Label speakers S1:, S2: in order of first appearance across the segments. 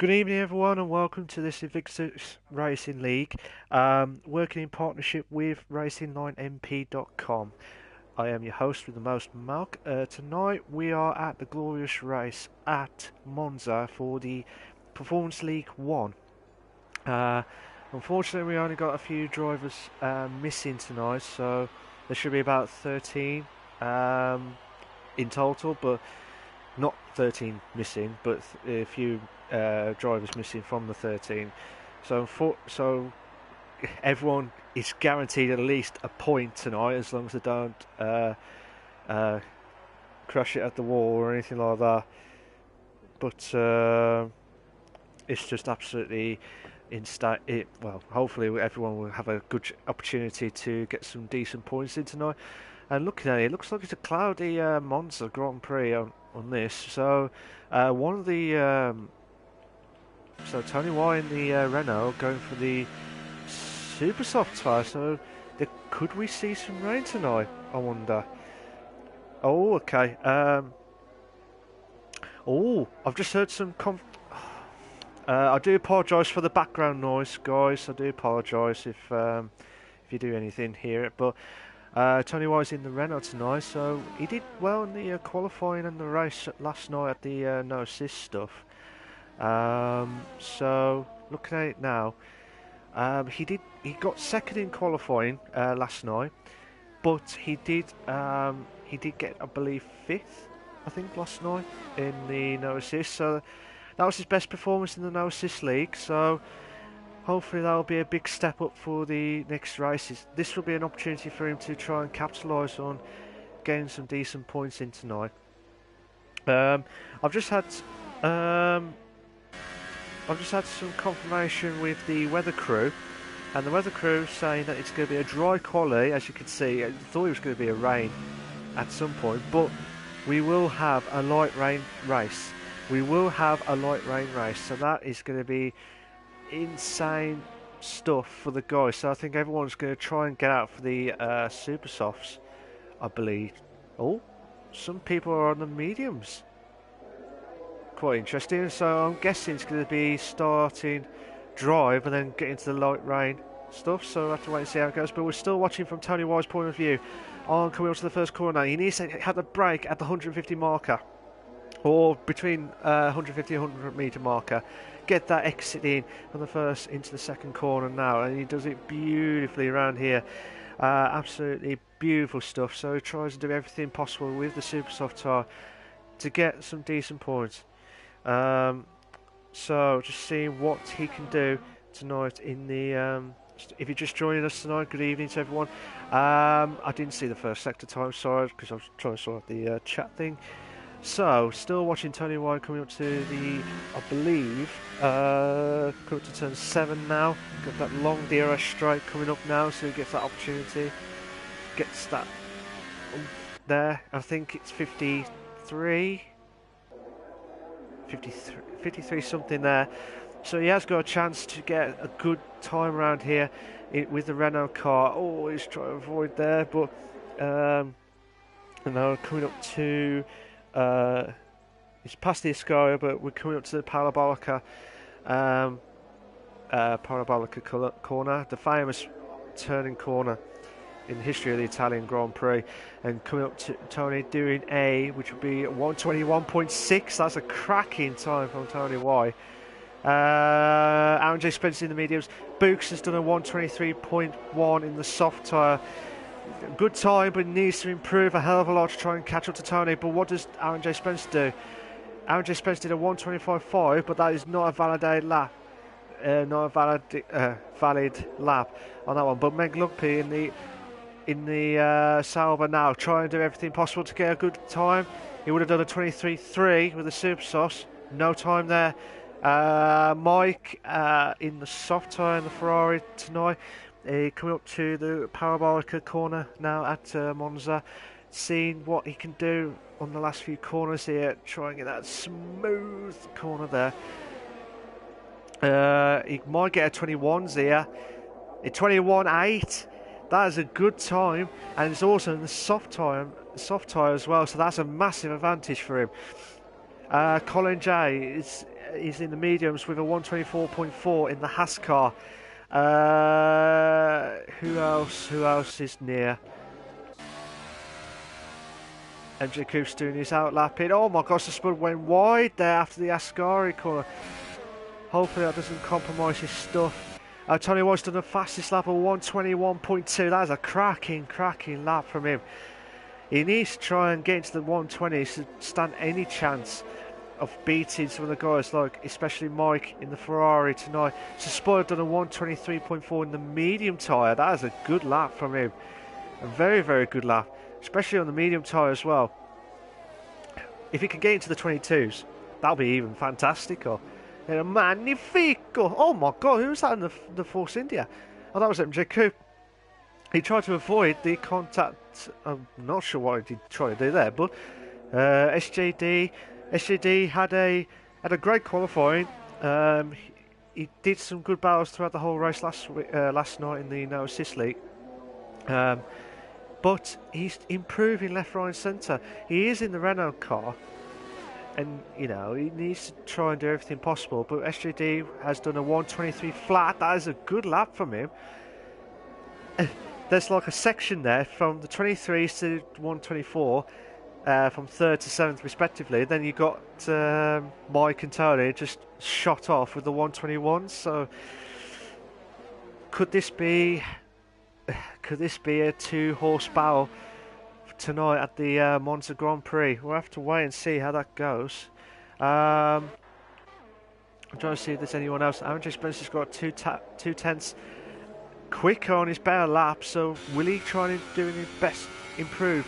S1: Good evening, everyone, and welcome to this Invictus Racing League, working in partnership with RacingLineMP.com. I am your host with the most, Mark. Tonight we are at the glorious race at Monza for the Performance League 1. Unfortunately, we only got a few drivers missing tonight, so there should be about 13 in total, but not 13 missing, but a few drivers missing from the 13. So everyone is guaranteed at least a point tonight, as long as they don't crash it at the wall or anything like that. But it's just absolutely well, hopefully everyone will have a good opportunity to get some decent points in tonight. And looking at it, it looks like it's a cloudy Monza Grand Prix on this. So one of the so Tony Y in the Renault going for the super soft tyre. So could we see some rain tonight? I wonder. Oh, okay. I've just heard some. I do apologise for the background noise, guys. I do apologise if you do anything hear it, but. Tony Y's in the Renault tonight, so he did well in the qualifying and the race last night at the no assist stuff. So looking at it now, he got second in qualifying last night, but he did get, I believe, fifth, I think, last night in the no assist. So that was his best performance in the no assist league. So hopefully that'll be a big step up for the next races. This will be an opportunity for him to try and capitalise on getting some decent points in tonight. I've just had some confirmation with the weather crew, and the weather crew saying that it's going to be a dry quali. As you can see, I thought it was going to be a rain at some point, but we will have a light rain race. So that is going to be insane stuff for the guys. So I think everyone's going to try and get out for the super softs, I believe. Oh, some people are on the mediums. Quite interesting. So I'm guessing it's going to be starting drive and then get into the light rain stuff. So we'll have to wait and see how it goes. But we're still watching from Tony Y's point of view. On coming on to the first corner, he needs to have the brake at the 150 marker, or between 150 and 100 metre marker. Get that exit in from the first into the second corner now, and he does it beautifully around here. Absolutely beautiful stuff. So he tries to do everything possible with the super soft tyre to get some decent points. So just seeing what he can do tonight in the if you're just joining us tonight, good evening to everyone. I didn't see the first sector time, sorry, because I was trying to sort the chat thing. So, still watching Tony Y coming up to the, I believe, coming up to turn 7 now. Got that long DRS straight coming up now, so he gets that opportunity. Gets that there. I think it's 53 something there. So he has got a chance to get a good time around here with the Renault car. Oh, he's trying to avoid there, but now coming up to... it's past the Escaria, but we're coming up to the Parabolica corner, the famous turning corner in the history of the Italian Grand Prix, and coming up to Tony doing which would be 121.6. That's a cracking time from Tony Y. Aaron J. Spencer in the mediums. Books has done a 123.1 in the soft tyre. Good time, but needs to improve a hell of a lot to try and catch up to Tony. But what does Aaron J. Spencer do? Aaron J. Spencer did a 125.5, but that is not a validated lap. Not a valid lap on that one. But Meg Lugby in the Sauber now, trying to do everything possible to get a good time. He would have done a 23.3 with the super sauce. No time there. Mike in the soft tyre in the Ferrari tonight. Coming up to the Parabolica corner now at Monza, seeing what he can do on the last few corners here, trying to get that smooth corner there. He might get a 21s here, a 21.8. That is a good time, and it's also in the soft tyre as well, so that's a massive advantage for him. Colin J is is in the mediums with a 124.4 in the Haas car. Who else is near? MJ Coop's doing his outlapping. Oh my gosh, the Spud went wide there after the Ascari corner. Hopefully that doesn't compromise his stuff. Tony White's done the fastest lap of 121.2. That is a cracking lap from him. He needs to try and get into the 120s to stand any chance of beating some of the guys, like especially Mike in the Ferrari tonight. So Spud done a 123.4 in the medium tyre. That is a good lap from him. A very good lap, especially on the medium tyre as well. If he can get into the 22s, that'll be even fantastico. Magnifico! Oh my god, who was that in the Force India? Oh, that was MJ Coop. He tried to avoid the contact. I'm not sure what he tried to do there, but SJD had a great qualifying. He did some good battles throughout the whole race last night in the No Assist League. But he's improving left, right and centre. He is in the Renault car, and you know he needs to try and do everything possible. But SJD has done a 123 flat. That is a good lap from him. There's like a section there from the 23s to 124, from 3rd to 7th respectively. Then you got Mike and Tony just shot off with the 121s. So could this be a 2-horse battle tonight at the Monza Grand Prix? We'll have to wait and see how that goes. I'm trying to see if there's anyone else. Andrew Spencer's got 2/10 quicker on his better lap, so will he try and do his best improve?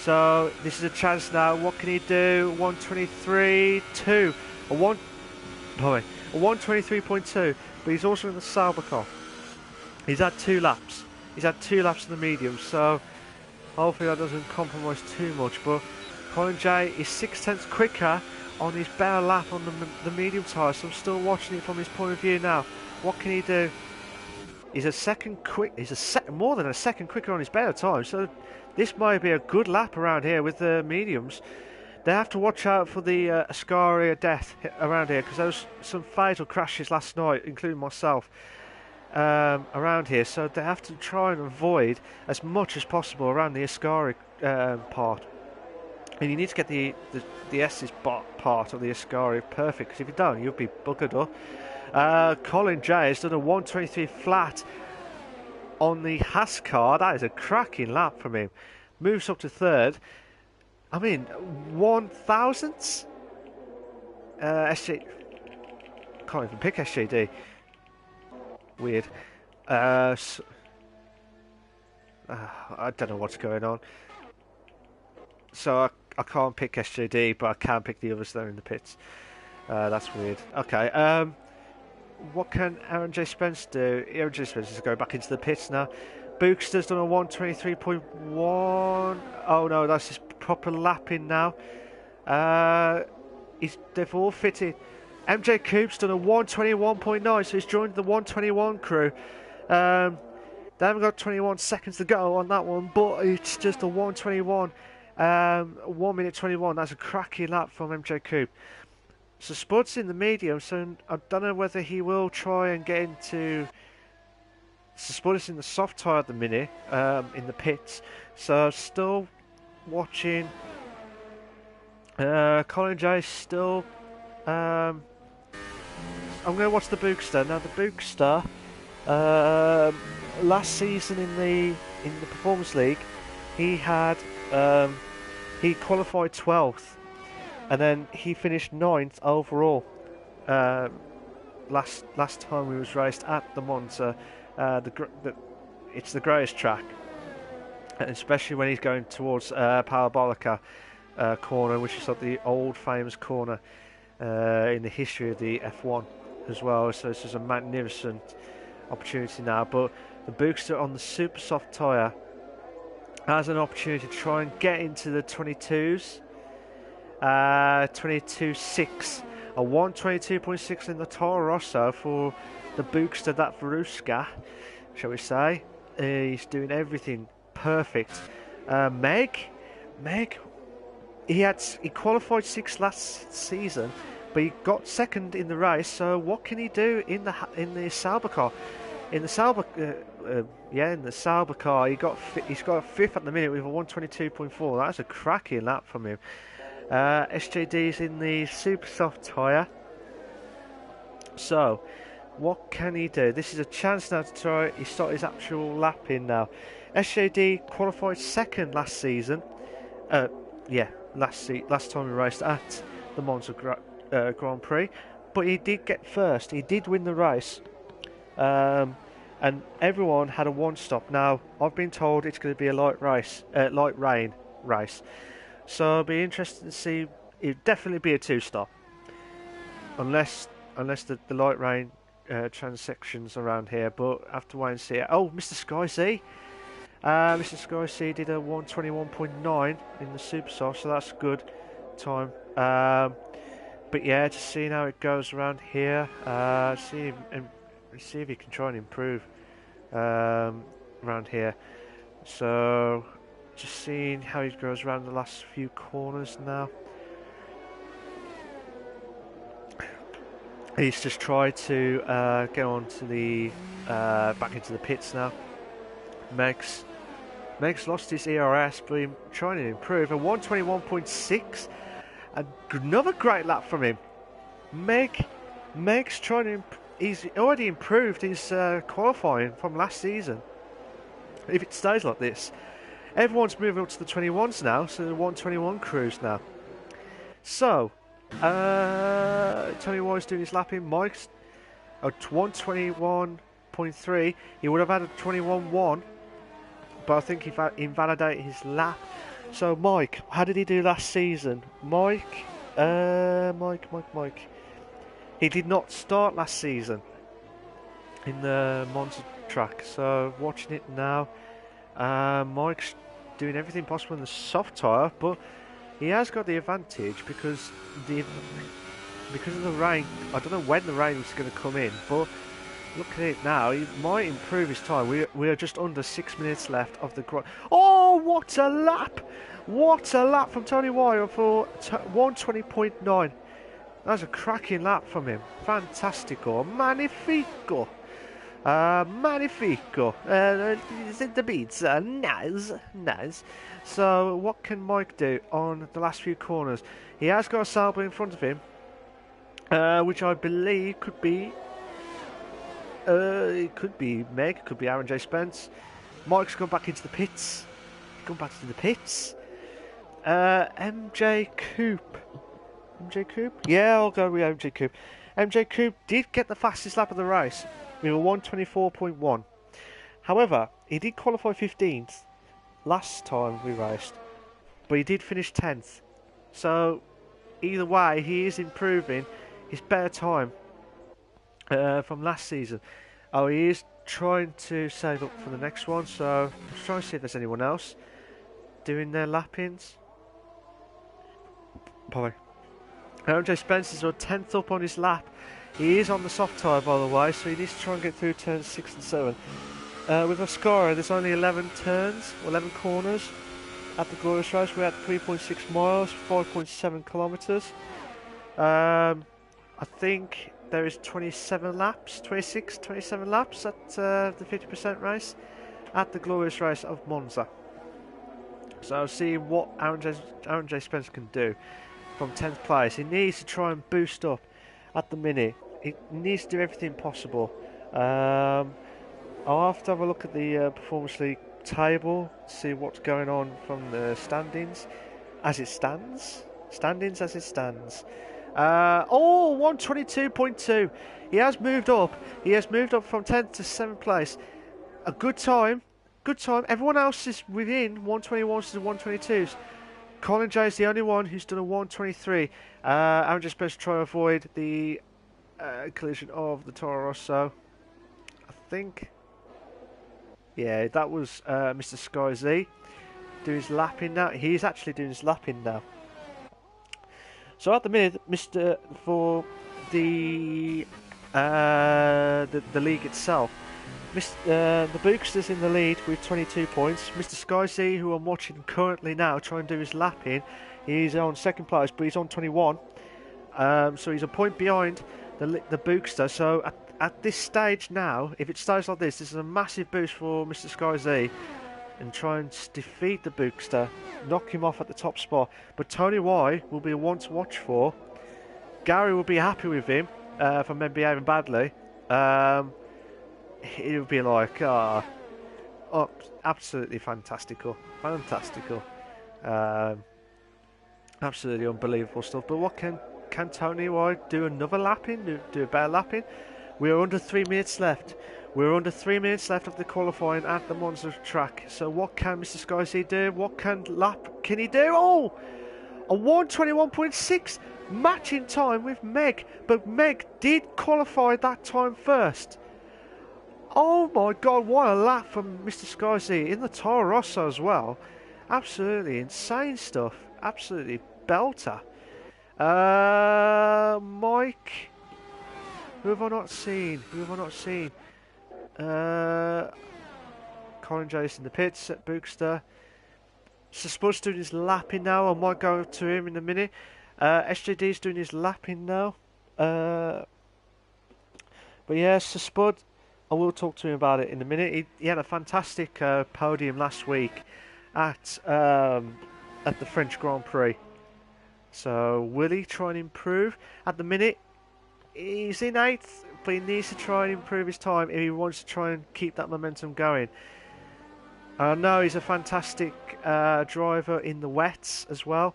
S1: So this is a chance now. What can he do? 123.2, a 123.2, but he's also in the Sauber car. He's had 2 laps. He's had 2 laps in the medium, so hopefully that doesn't compromise too much. But Colin J is 0.6 quicker on his better lap on the medium tyre, so I'm still watching it from his point of view now. What can he do? He's more than a second quicker on his better time, so this might be a good lap around here with the mediums. They have to watch out for the Ascari death around here, because there was some fatal crashes last night, including myself, around here, so they have to try and avoid as much as possible around the Ascari part. And you need to get the S's part of the Ascari perfect, because if you don't, you'll be buggered up. Colin J has done a 123 flat on the Haas car. That is a cracking lap from him. Moves up to 3rd. I mean, 1,000ths? SJ... Can't even pick SJD. Weird. I don't know what's going on. So I can't pick SJD, but I can pick the others there in the pits. That's weird. Okay. What can Aaron J. Spence do? Aaron J. Spence is going back into the pits now. Bookster's done a 123.1. Oh no, that's his proper lapping now. They've all fitted. MJ Coop's done a 121.9, so he's joined the 121 crew. They haven't got 21 seconds to go on that one, but it's just a 121. 1 minute 21. That's a cracking lap from MJ Coop. So Spud's in the medium, so I don't know whether he will try and get into... So Spud is in the soft tyre at the minute, in the pits. So still watching. Colin J still... I'm going to watch the Bookster. Now the Bookster, last season in the Performance League, he had he qualified 12th. And then he finished 9th overall. Last time we was raced at the Monza, it's the greatest track, and especially when he's going towards Parabolica corner, which is like the old famous corner in the history of the F1 as well. So this is a magnificent opportunity now. But the Bookster on the super soft tyre has an opportunity to try and get into the 22s. 22.6, a 122.6 in the Toro Rosso for the Bookster, that Veruska, shall we say. He's doing everything perfect. Meg, he qualified 6th last season, but he got second in the race. So what can he do in the Sauber car? In the Sauber, in the Sauber car, he's got a fifth at the minute with a 122.4. That's a cracking lap from him. SJD's in the super soft tyre. So, what can he do? This is a chance now to try. He started his actual lap in now. SJD qualified second last season. Last time he raced at the Monza Grand Prix, but he did get first. He did win the race. And everyone had a one-stop. Now, I've been told it's going to be a light rain race. So it'll be interesting to see. It'll definitely be a two-stop. Unless the light rain transections around here. But I have to wait and see. Oh, Mr. Sky C. Mr. Sky C did a 121.9 in the Super Soft, so that's a good time. But yeah, just seeing how it goes around here. See if he can try and improve around here. So just seeing how he goes around the last few corners now. He's just tried to get on to the back into the pits now. Meg's lost his ERS, but he's trying to improve. A 121.6. Another great lap from him. Meg's trying to he's already improved his qualifying from last season. If it stays like this, everyone's moving up to the 21s now, so the 121 crews now. So, Tony White's doing his lapping. Mike's at 121.3. He would have had a 21.1, but I think he invalidated his lap. So, Mike, how did he do last season? Mike. He did not start last season in the Monza track. So, watching it now, Mike's doing everything possible in the soft tyre, but he has got the advantage because of the rain. I don't know when the rain is going to come in, but look at it now. He might improve his time. We are just under 6 minutes left of the grind. Oh, what a lap! What a lap from Tony Wire for 120.9. That's a cracking lap from him. Fantastico. Magnifico. Magnifico. The beats are nice. So, what can Mike do on the last few corners? He has got a Sauber in front of him, which I believe could be... it could be Meg, it could be Aaron J. Spence. Mike's gone back into the pits. MJ Coupe. MJ Coupe? Yeah, I'll go with MJ Coupe. MJ Coupe did get the fastest lap of the race with a 124.1. However, he did qualify 15th last time we raced, but he did finish 10th. So, either way, he is improving his better time from last season. Oh, he is trying to save up for the next one, so I'm trying to see if there's anyone else doing their lap-ins. Probably. MJ Spencer's 10th up on his lap. He is on the soft tyre, by the way, so he needs to try and get through turns 6 and 7. With Oscara, there's only 11 corners at the Glorious Race. We're at 3.6 miles, 5.7 kilometres. I think there is 27 laps at the 50% race at the Glorious Race of Monza. So I'll see what Aaron J. Spence can do from 10th place. He needs to try and boost up at the minute. He needs to do everything possible. I'll have to have a look at the Performance League table, see what's going on from the standings as it stands. 122.2. He has moved up. He has moved up from 10th to 7th place. A good time. Everyone else is within 121s and 122s. Colin J is the only one who's done a 123. I'm just supposed to try to avoid the collision of the Toro Rosso. I think, yeah, that was Mr. Sky Z doing his lapping now. He's actually doing his lapping now. So at the minute, for the league itself, the Bookster's in the lead with 22 points. Mr. Sky Z, who I'm watching currently now, trying to do his lapping, he's on second place, but he's on 21. So he's a point behind the Bookster. So at this stage now, if it stays like this is a massive boost for Mr. Sky Z, and try and defeat the Bookster, knock him off at the top spot. But Tony Y will be one to watch for. Gary will be happy with him for men behaving badly. It would be like, absolutely fantastical. Absolutely unbelievable stuff. But what can Tony Y do? Another lapping? Do a better lapping? We're under 3 minutes left. We're under 3 minutes left of the qualifying at the Monza track. So what can Mr. Sky Z do? What can he do? Oh! A 1:21.6 matching time with Meg. But Meg did qualify that time first. Oh my god, what a lap from Mr. Sky Z in the Toro Rosso as well. Absolutely insane stuff. Absolutely belter. Mike. Who have I not seen? Colin Jace in the pits at Bookster. So Spud's doing his lapping now. I might go to him in a minute. SJD's doing his lapping now. But yeah, so Spud, I will talk to him about it in a minute. He had a fantastic podium last week at the French Grand Prix. So will he try and improve? At the minute, he's in 8th, but he needs to try and improve his time if he wants to try and keep that momentum going. I know he's a fantastic driver in the wets as well,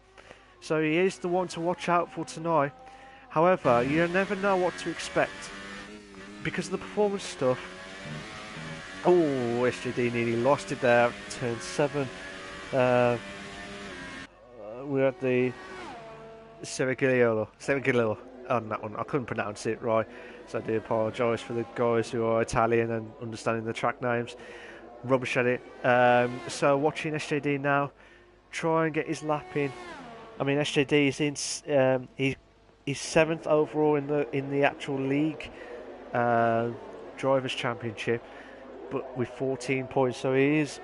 S1: so he is the one to watch out for tonight. However, you never know what to expect because of the performance stuff. Oh, SJD nearly lost it there, turn 7. We're at the Serigiliolo on that one. I couldn't pronounce it right, so I do apologise for the guys who are Italian and understanding the track names. Rubbish at it. So watching SJD now, try and get his lap in. I mean, SJD is in. He's 7th overall in the actual league drivers' championship, but with 14 points. So he is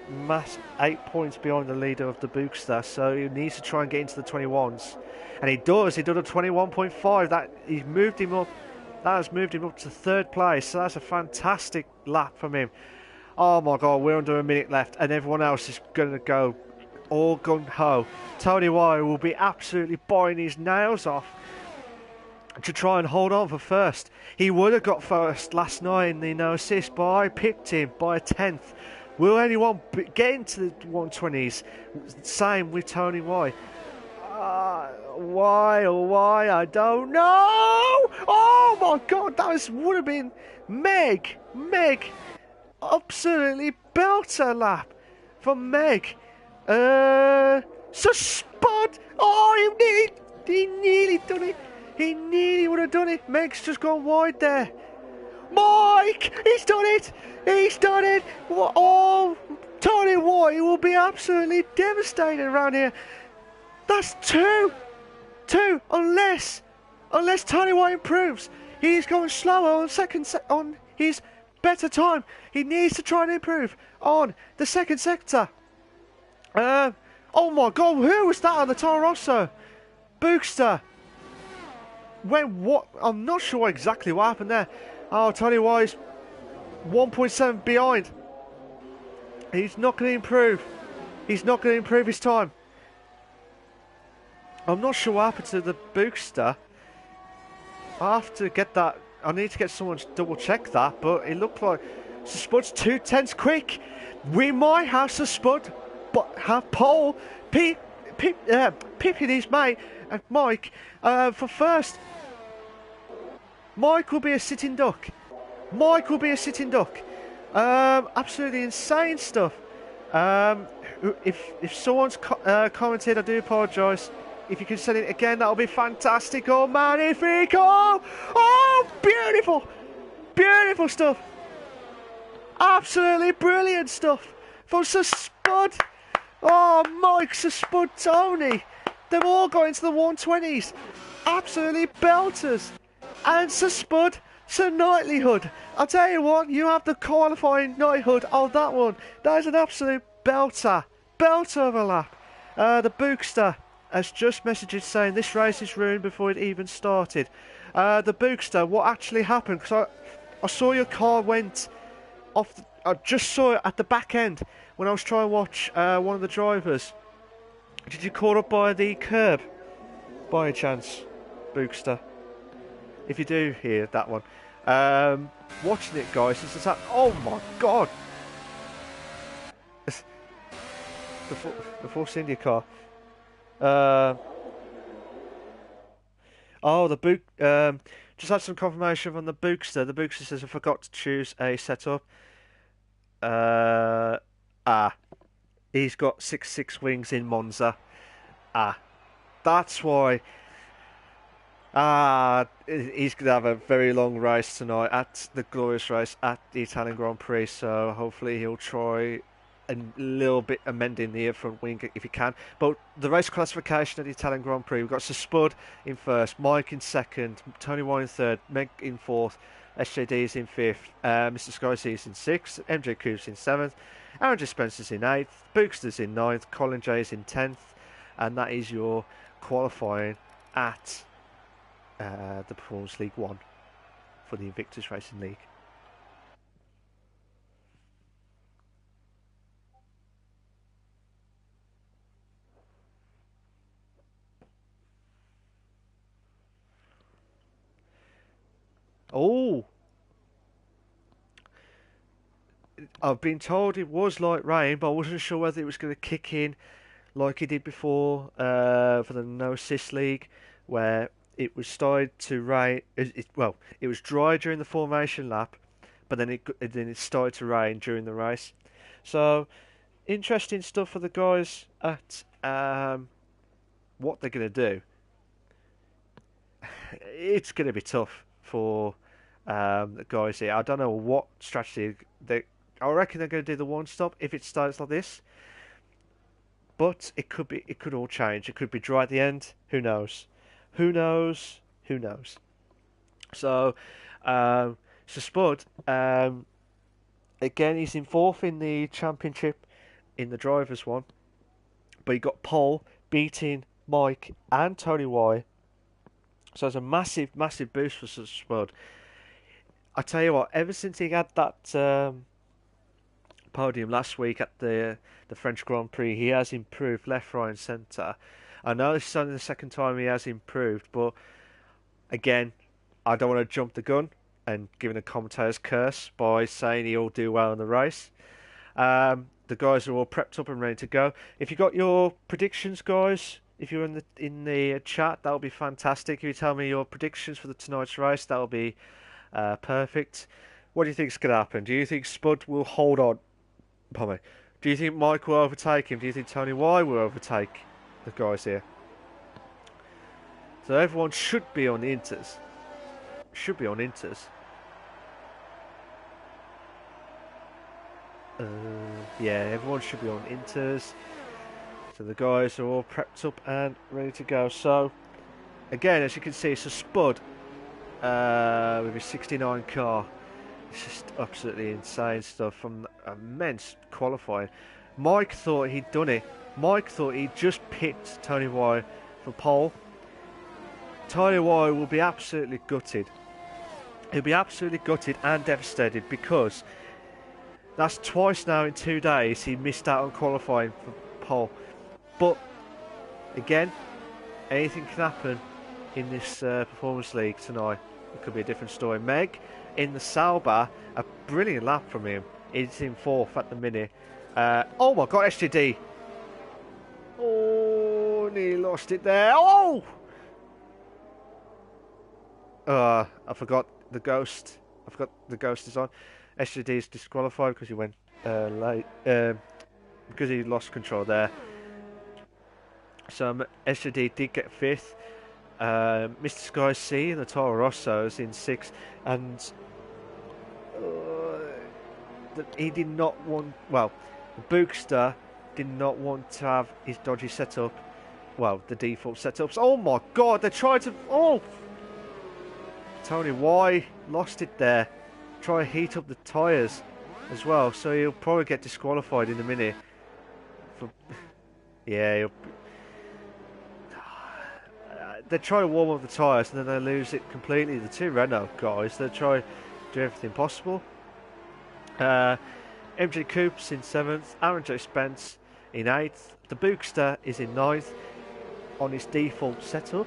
S1: 8 points behind the leader of the Bookster. So he needs to try and get into the 21s, and he does. He did a 21.5. That he's moved him up. That has moved him up to 3rd place. So that's a fantastic lap from him. Oh my god, we're under a minute left and everyone else is going to go all gung-ho. Tony Y will be absolutely biting his nails off to try and hold on for first. He would have got first last night in the no assist, but I picked him by a 10th. Will anyone get into the 120s? Same with Tony Y. Why, I don't know. Oh my god, that would have been Meg. Absolutely belter lap from Meg. So Spud. Oh, he nearly done it. He nearly would have done it. Meg's just gone wide there. Mike, he's done it. Oh, Tony White will be absolutely devastated around here. That's two, unless Tony White improves. He's going slower on his better time. He needs to try and improve on the second sector. Oh my god, who was that on the Toro Rosso? Bookster. What? I'm not sure exactly what happened there. Oh, Tony Wise 1.7 behind. He's not going to improve. He's not going to improve his time. I'm not sure what happened to the Bookster. I have to get that. I need to get someone to double check that, but it looked like Spud's 2/10 quick. We might have Spud, but have Paul pipping his mate and Mike for first. Mike will be a sitting duck. Absolutely insane stuff. If someone's commented, I do apologise. If you can send it again, that'll be fantastic. Oh, magnifico! Oh, beautiful stuff. Absolutely brilliant stuff from Sir Spud. Oh, Mike, Sir Spud, Tony. They've all got into the 120s. Absolutely belters. And Sir Spud, Sir Knightlyhood. I'll tell you what, you have the qualifying knighthood of that one. That is an absolute belter. Belter of a lap. The Bookster. has just messaged saying this race is ruined before it even started. The Bookster, what actually happened? Because I saw your car went off. I just saw it at the back end when I was trying to watch one of the drivers. Did you caught up by the curb by any chance, Bookster? If you do hear that one. Watching it, guys, it's just oh my god! The Force India car. Oh, the book. Just had some confirmation from the Bookster. The Bookster says I forgot to choose a setup. He's got 6 wings in Monza. That's why. He's going to have a very long race tonight at the glorious race at the Italian Grand Prix. So hopefully he'll try a little bit amending the front wing if he can. But the race classification at the Italian Grand Prix, we've got Sir Spud in first, Mike in second, Tony White in third, Meg in fourth, SJD is in fifth, Mr. Scorsese is in sixth, MJ Coops in seventh, Aaron J. Spencer's in eighth, Bookster's in ninth, Colin J is in 10th, and that is your qualifying at the Performance League 1 for the Invictus Racing League. Oh, I've been told it was light rain, but I wasn't sure whether it was going to kick in like it did before for the No Assist League, where it was started to rain. Well, it was dry during the formation lap, but then it started to rain during the race. So interesting stuff for the guys at what they're going to do. It's going to be tough for the guys here. I don't know what strategy I reckon they're going to do the one stop if it starts like this. But it could all change. It could be dry at the end. Who knows? Who knows? Who knows? So Spud, again, he's in fourth in the championship in the drivers' one, but he got pole, beating Mike and Tony Y. So it's a massive, massive boost for Spud. I tell you what, ever since he had that podium last week at the French Grand Prix, he has improved left, right, and centre. I know this is only the second time he has improved, but again, I don't want to jump the gun and give him a commentator's curse by saying he'll do well in the race. The guys are all prepped up and ready to go. If you got your predictions, guys, if you're in the chat, that'll be fantastic. If you tell me your predictions for tonight's race, that'll be perfect. What do you think is going to happen? Do you think Spud will hold on? Pardon me. Do you think Mike will overtake him? Do you think Tony Y will overtake the guys here? So everyone should be on the Inters. Should be on Inters. Yeah, everyone should be on Inters. So the guys are all prepped up and ready to go. So again, as you can see, it's a Spud with his 69 car. It's just absolutely insane stuff from immense qualifying. Mike thought he'd done it. Mike thought he'd just picked Tony Y for pole. Tony Y will be absolutely gutted. He'll be absolutely gutted and devastated because that's twice now in 2 days he missed out on qualifying for pole. But again, anything can happen in this Performance League tonight. It could be a different story. Meg in the Sauber, a brilliant lap from him. He's in fourth at the minute. Oh my god, SGD. Oh, and he lost it there. Oh! I forgot the ghost. I forgot the ghost is on. SGD is disqualified because he went late. Because he lost control there. So SGD did get fifth. Mr. Sky C and the Toro Rosso is in sixth, and he did not want. Well, the Bookster did not want to have his dodgy setup. Well, the default setups. Oh my god, they tried to. Oh, Tony Y lost it there. Try to heat up the tyres as well, so he'll probably get disqualified in a minute. Yeah, they try to warm up the tyres and then they lose it completely. The two Renault guys, they try to do everything possible. MJ Coops in 7th, Aaron J. Spence in 8th. The Bookster is in 9th on his default setup,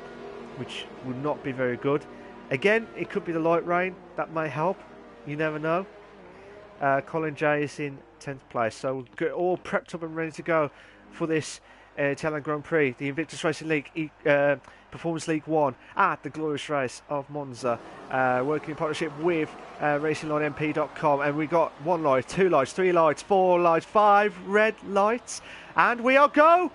S1: which would not be very good. Again, it could be the light rain, that may help, you never know. Colin J is in 10th place, so we're all prepped up and ready to go for this Italian Grand Prix, the Invictus Racing League Performance League 1 at the glorious race of Monza, working in partnership with RacingLineMP.com. And we got 1 light, 2 lights, 3 lights, 4 lights, 5 red lights, and we are go.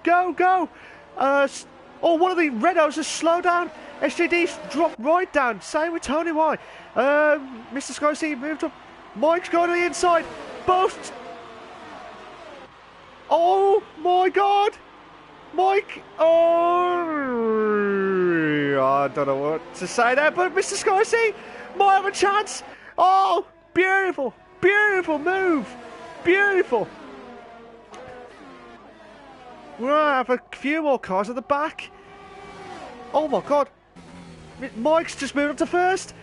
S1: One of the Renaults has slowed down. SJD's dropped right down. Same with Tony Y. Mr. Scorsese moved up. Mike's going to the inside. Both. Oh my God. Mike. Oh. I don't know what to say there, but Mr. Scorsese might have a chance. Oh, beautiful. Beautiful move. Beautiful. We're going to have a few more cars at the back. Oh my God. Mike's just moved up to first.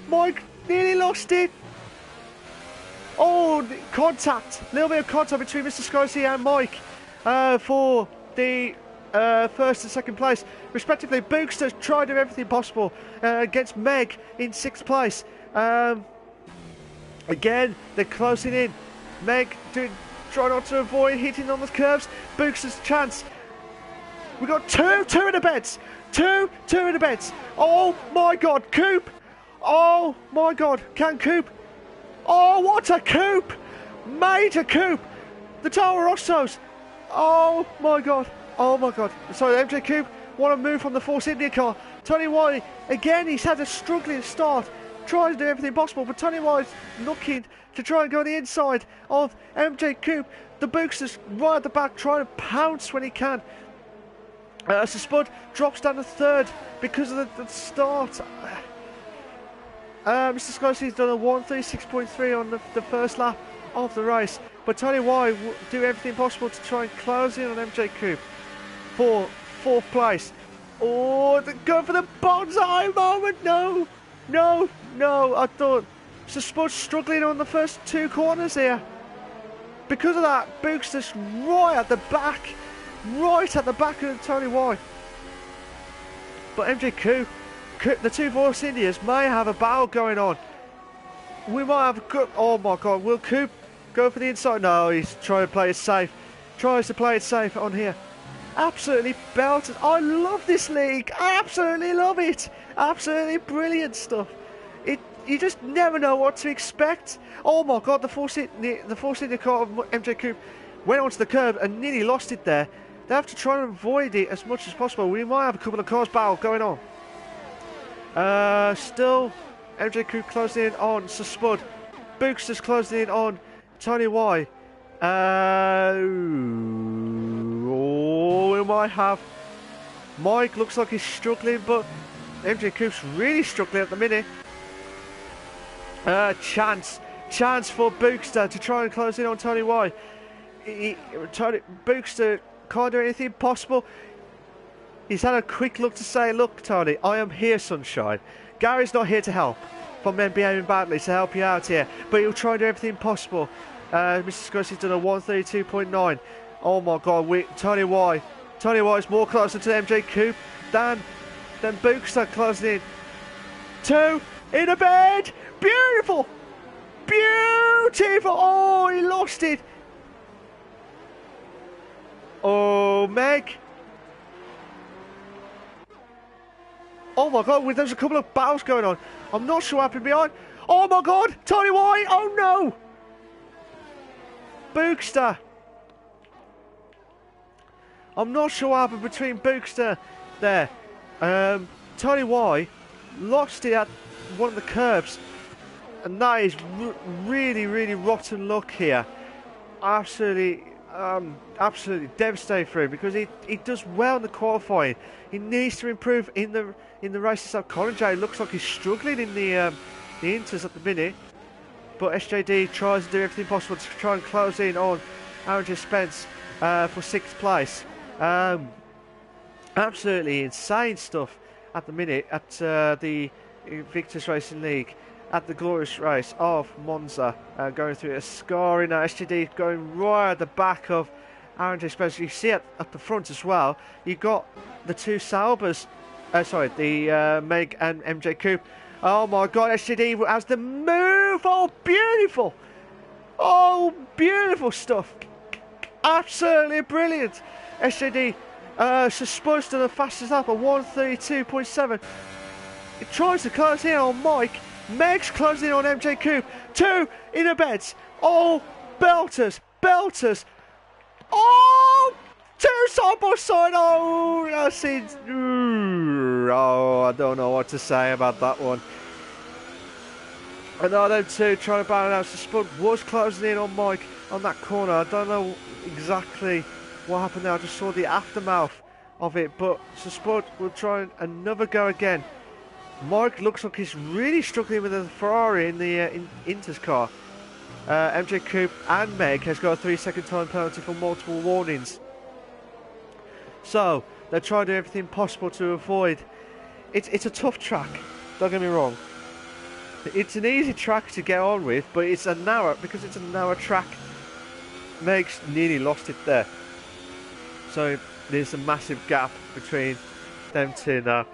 S1: Mike nearly lost it. Oh, contact. A little bit of contact between Mr. Scorsese and Mike for the first and second place, respectively. Bookster tried to do everything possible against Meg in 6th place. Again, they're closing in. Meg try not to avoid hitting on the curves. Bookster's chance. We got two in the beds. Two in the beds. Oh my God, Coop. Oh my God, can Coop? Oh, what a Coop! Major Coop. The Toro Rossos. Oh my God. Oh my God. Sorry, MJ Coop. What a move from the Force India car. Tony White again. He's had a struggling start. Trying to do everything possible, but Tony White's looking to try and go on the inside of MJ Coop. The Bookster's right at the back, trying to pounce when he can. So Spud drops down to 3rd because of the start. Mr. Scorsese's done a 1:36.3 on the first lap of the race, but Tony White will do everything possible to try and close in on MJ Coop for 4th place. Oh, they're going for the bonsai moment. No. I thought Mr. Spud's struggling on the first 2 corners here. Because of that, Bookster's right at the back of Tony White. But MJ Coop, the 2 Force Indias may have a battle going on. We might have a good. Oh my God, will Coop go for the inside? No, he's trying to play it safe. Tries to play it safe on here. Absolutely belted. I love this league. I absolutely love it. Absolutely brilliant stuff. You just never know what to expect. Oh my God, the Force India car of MJ Coop went onto the curb and nearly lost it there. They have to try and avoid it as much as possible. We might have a couple of cars battle going on. Still, MJ Coop closing in on Sir Spud. Bookster's closing in on Tony Y. We might have. Mike looks like he's struggling, but MJ Coop's really struggling at the minute. Chance for Bookster to try and close in on Tony Y. Bookster can't do anything possible. He's had a quick look to say, look, Tony, I am here, sunshine. Gary's not here to help. From men behaving badly to help you out here, but he'll try and do everything possible. Mr. Scotty's done a 1:32.9. Oh my God, Tony Y is more closer to MJ Coop than Bookster closing in. 2 in a bed. Beautiful. Oh, he lost it. Oh, Meg. Oh my God, there's a couple of battles going on. I'm not sure what happened behind. Oh my God, Tony White. Oh no. Bookster. I'm not sure what happened between Bookster there. Tony White lost it at one of the curbs. And that is really rotten luck here. Absolutely devastating for him, because he does well in the qualifying. He needs to improve in the races. So Colin J looks like he's struggling in the inters at the minute, but SJD tries to do everything possible to try and close in on Aaron J. Spence for 6th place. Absolutely insane stuff at the minute at the Invictus Racing League, at the glorious race of Monza, going through a scoring now. SGD going right at the back of Aaron J. Spencer. You see at the front as well, you've got the two Saubers, the Meg and MJ Coupe. Oh my God, SGD has the move. Oh, beautiful. Oh, beautiful stuff. Absolutely brilliant. SJD supposed to the fastest lap at 1:32.7. It tries to close in on Mike. Meg's closing in on MJ Coupe. Two inner beds. Oh, belters. Oh, two side by side. Oh, I see. Oh, I don't know what to say about that one. And now them two trying to balance out. So Spud was closing in on Mike on that corner. I don't know exactly what happened there. I just saw the aftermath of it. But so Spud will try another go again. Mike looks like he's really struggling with the Ferrari in the Inter's car. MJ Coupe and Meg has got a 3-second time penalty for multiple warnings. So they're trying to do everything possible to avoid. It's a tough track. Don't get me wrong. It's an easy track to get on with, but it's because it's a narrow track. Meg's nearly lost it there. So there's a massive gap between them two now.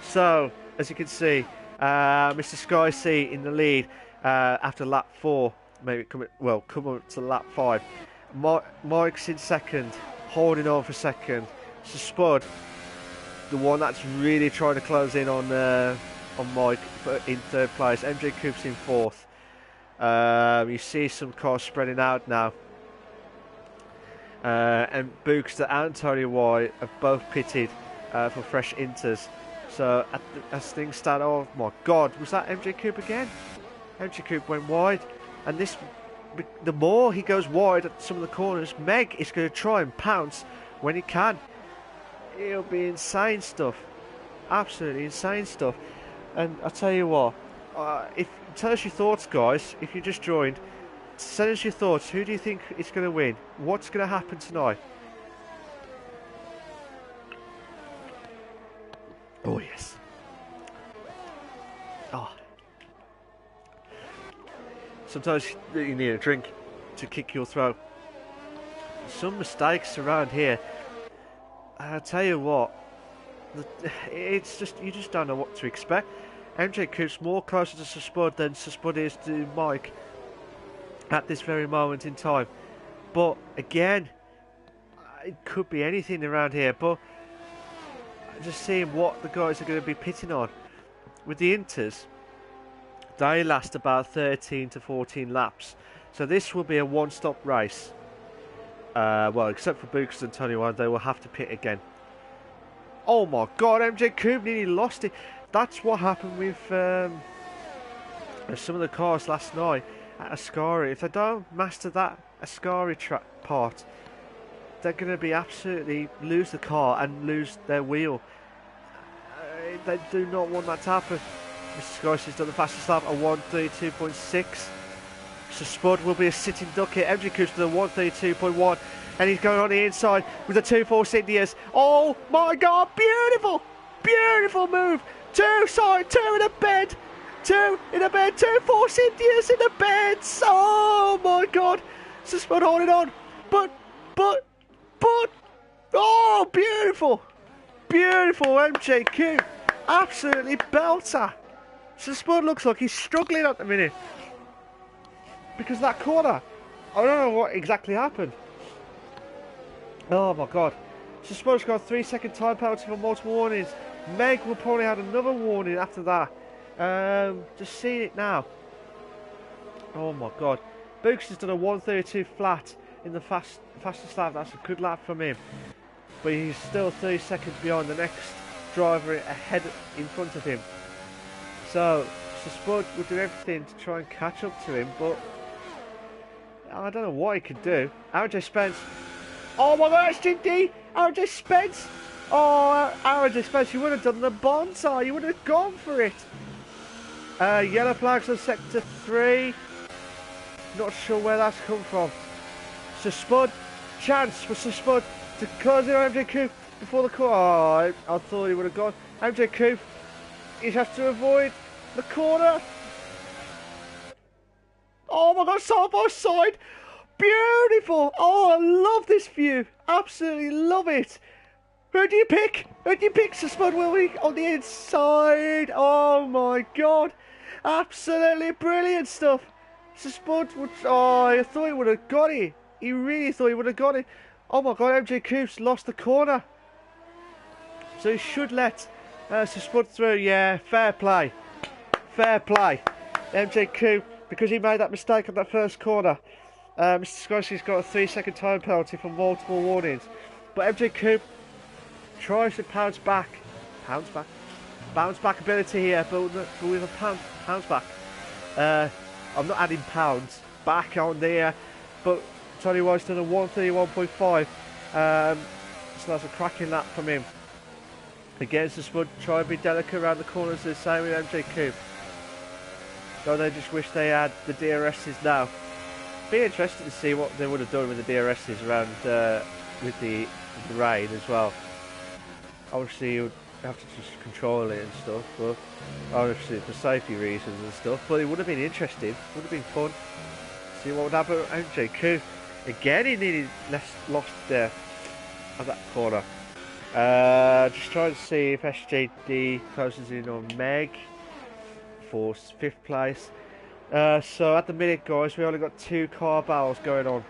S1: So as you can see, Mr. Sky C in the lead after lap 4, maybe come up to lap 5. Mike's in second, holding on for second. So Spud, the one that's really trying to close in on Mike in third place. MJ Coupe's in fourth. You see some cars spreading out now. And Bookster and Tony White have both pitted for fresh inters. So as things stand, oh my God, was that MJ Coupe again? MJ Coupe went wide, and the more he goes wide at some of the corners, Meg is going to try and pounce when he can. It'll be insane stuff, absolutely insane stuff. And I'll tell you what, tell us your thoughts, guys. If you just joined, send us your thoughts. Who do you think is going to win? What's going to happen tonight? Oh yes. Oh. Sometimes you need a drink to kick your throat. Some mistakes around here. And I tell you what, it's just you just don't know what to expect. MJ Coupe's more closer to Spud than Spud is to Mike at this very moment in time. But again, it could be anything around here. But just seeing what the guys are going to be pitting on. With the Inters, they last about 13 to 14 laps. So this will be a one-stop race. Well, except for Bookster and Tony White, they will have to pit again. Oh my God, MJ Coupe nearly lost it. That's what happened with some of the cars last night at Ascari. If they don't master that Ascari track part, they're going to be absolutely lose the car and lose their wheel. They do not want that to happen. Mr. Scorsese has done the fastest lap at 1:32.6. So Spud will be a sitting duck here. MJ Coupe's to the 1:32.1, and he's going on the inside with the 2-4 Indias. Oh my God, beautiful, beautiful move. Two in a bed, 2-4 Indias in the beds. Oh my God, so Spud holding on, but, oh, beautiful, beautiful MJ Coupe, absolutely belter. So Spud looks like he's struggling at the minute. Because that corner, I don't know what exactly happened. Oh my God. So Spud's got a 3-second time penalty for multiple warnings. Meg will probably have another warning after that. Just seeing it now. Oh my God. Books has done a 1:32 flat in the fastest lap. That's a good lap from him. But he's still 30 seconds behind the next driver ahead in front of him. So Spud will do everything to try and catch up to him, but I don't know what he could do. RJ Spence. Oh my God, it's GD! RJ Spence! Oh, RJ Spence, you would have done the bonsai. You would have gone for it. Yellow flags on sector 3. Not sure where that's come from. So Spud, chance for Spud to close it on MJ Coupe. before the corner. Oh, I thought he would have gone. MJ Coop, he has to avoid the corner. Oh my God, side by side. Beautiful. Oh, I love this view. Absolutely love it. Who do you pick? Who do you pick, Sir Spud Willie, on the inside? Oh my God. Absolutely brilliant stuff. Sir Spud would... Oh, I thought he would have got it. He really thought he would have got it. Oh my God, MJ Coops lost the corner. So he should let Sir Spud through. Yeah, fair play. Fair play. MJ Coop, because he made that mistake on that first corner. Mr. Scotty's got a 3-second time penalty for multiple warnings. But MJ Coop tries to bounce back ability here, but with a pounds back. I'm not adding pounds back on there, but Tony White's done a 131.5. So that's a cracking lap from him. Against the Spud, try and be delicate around the corners, the same with MJ Coop. So they just wish they had the DRSs now. Be interested to see what they would have done with the DRSs around with the rain as well. Obviously you would have to just control it and stuff, but obviously for safety reasons and stuff, but it would have been interesting, would have been fun. See what would happen with MJ Coop. Again he nearly lost there at that corner. Just trying to see if SJD closes in on Meg for 5th place. So at the minute guys, we only got 2 car battles going on.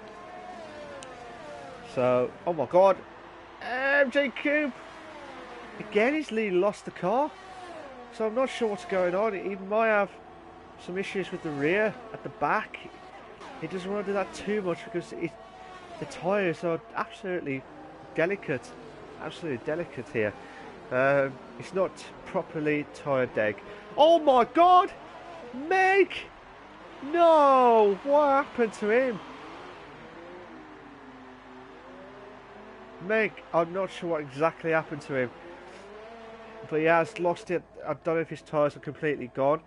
S1: So, oh my God, MJ Coop. Again, he's lost the car, so I'm not sure what's going on. He might have some issues with the rear at the back. He doesn't want to do that too much because the tyres are absolutely delicate here. It's not properly tyre deck. Oh my God, Meg! No, what happened to him? Meg, I'm not sure what exactly happened to him. But he has lost it. I don't know if his tyres are completely gone.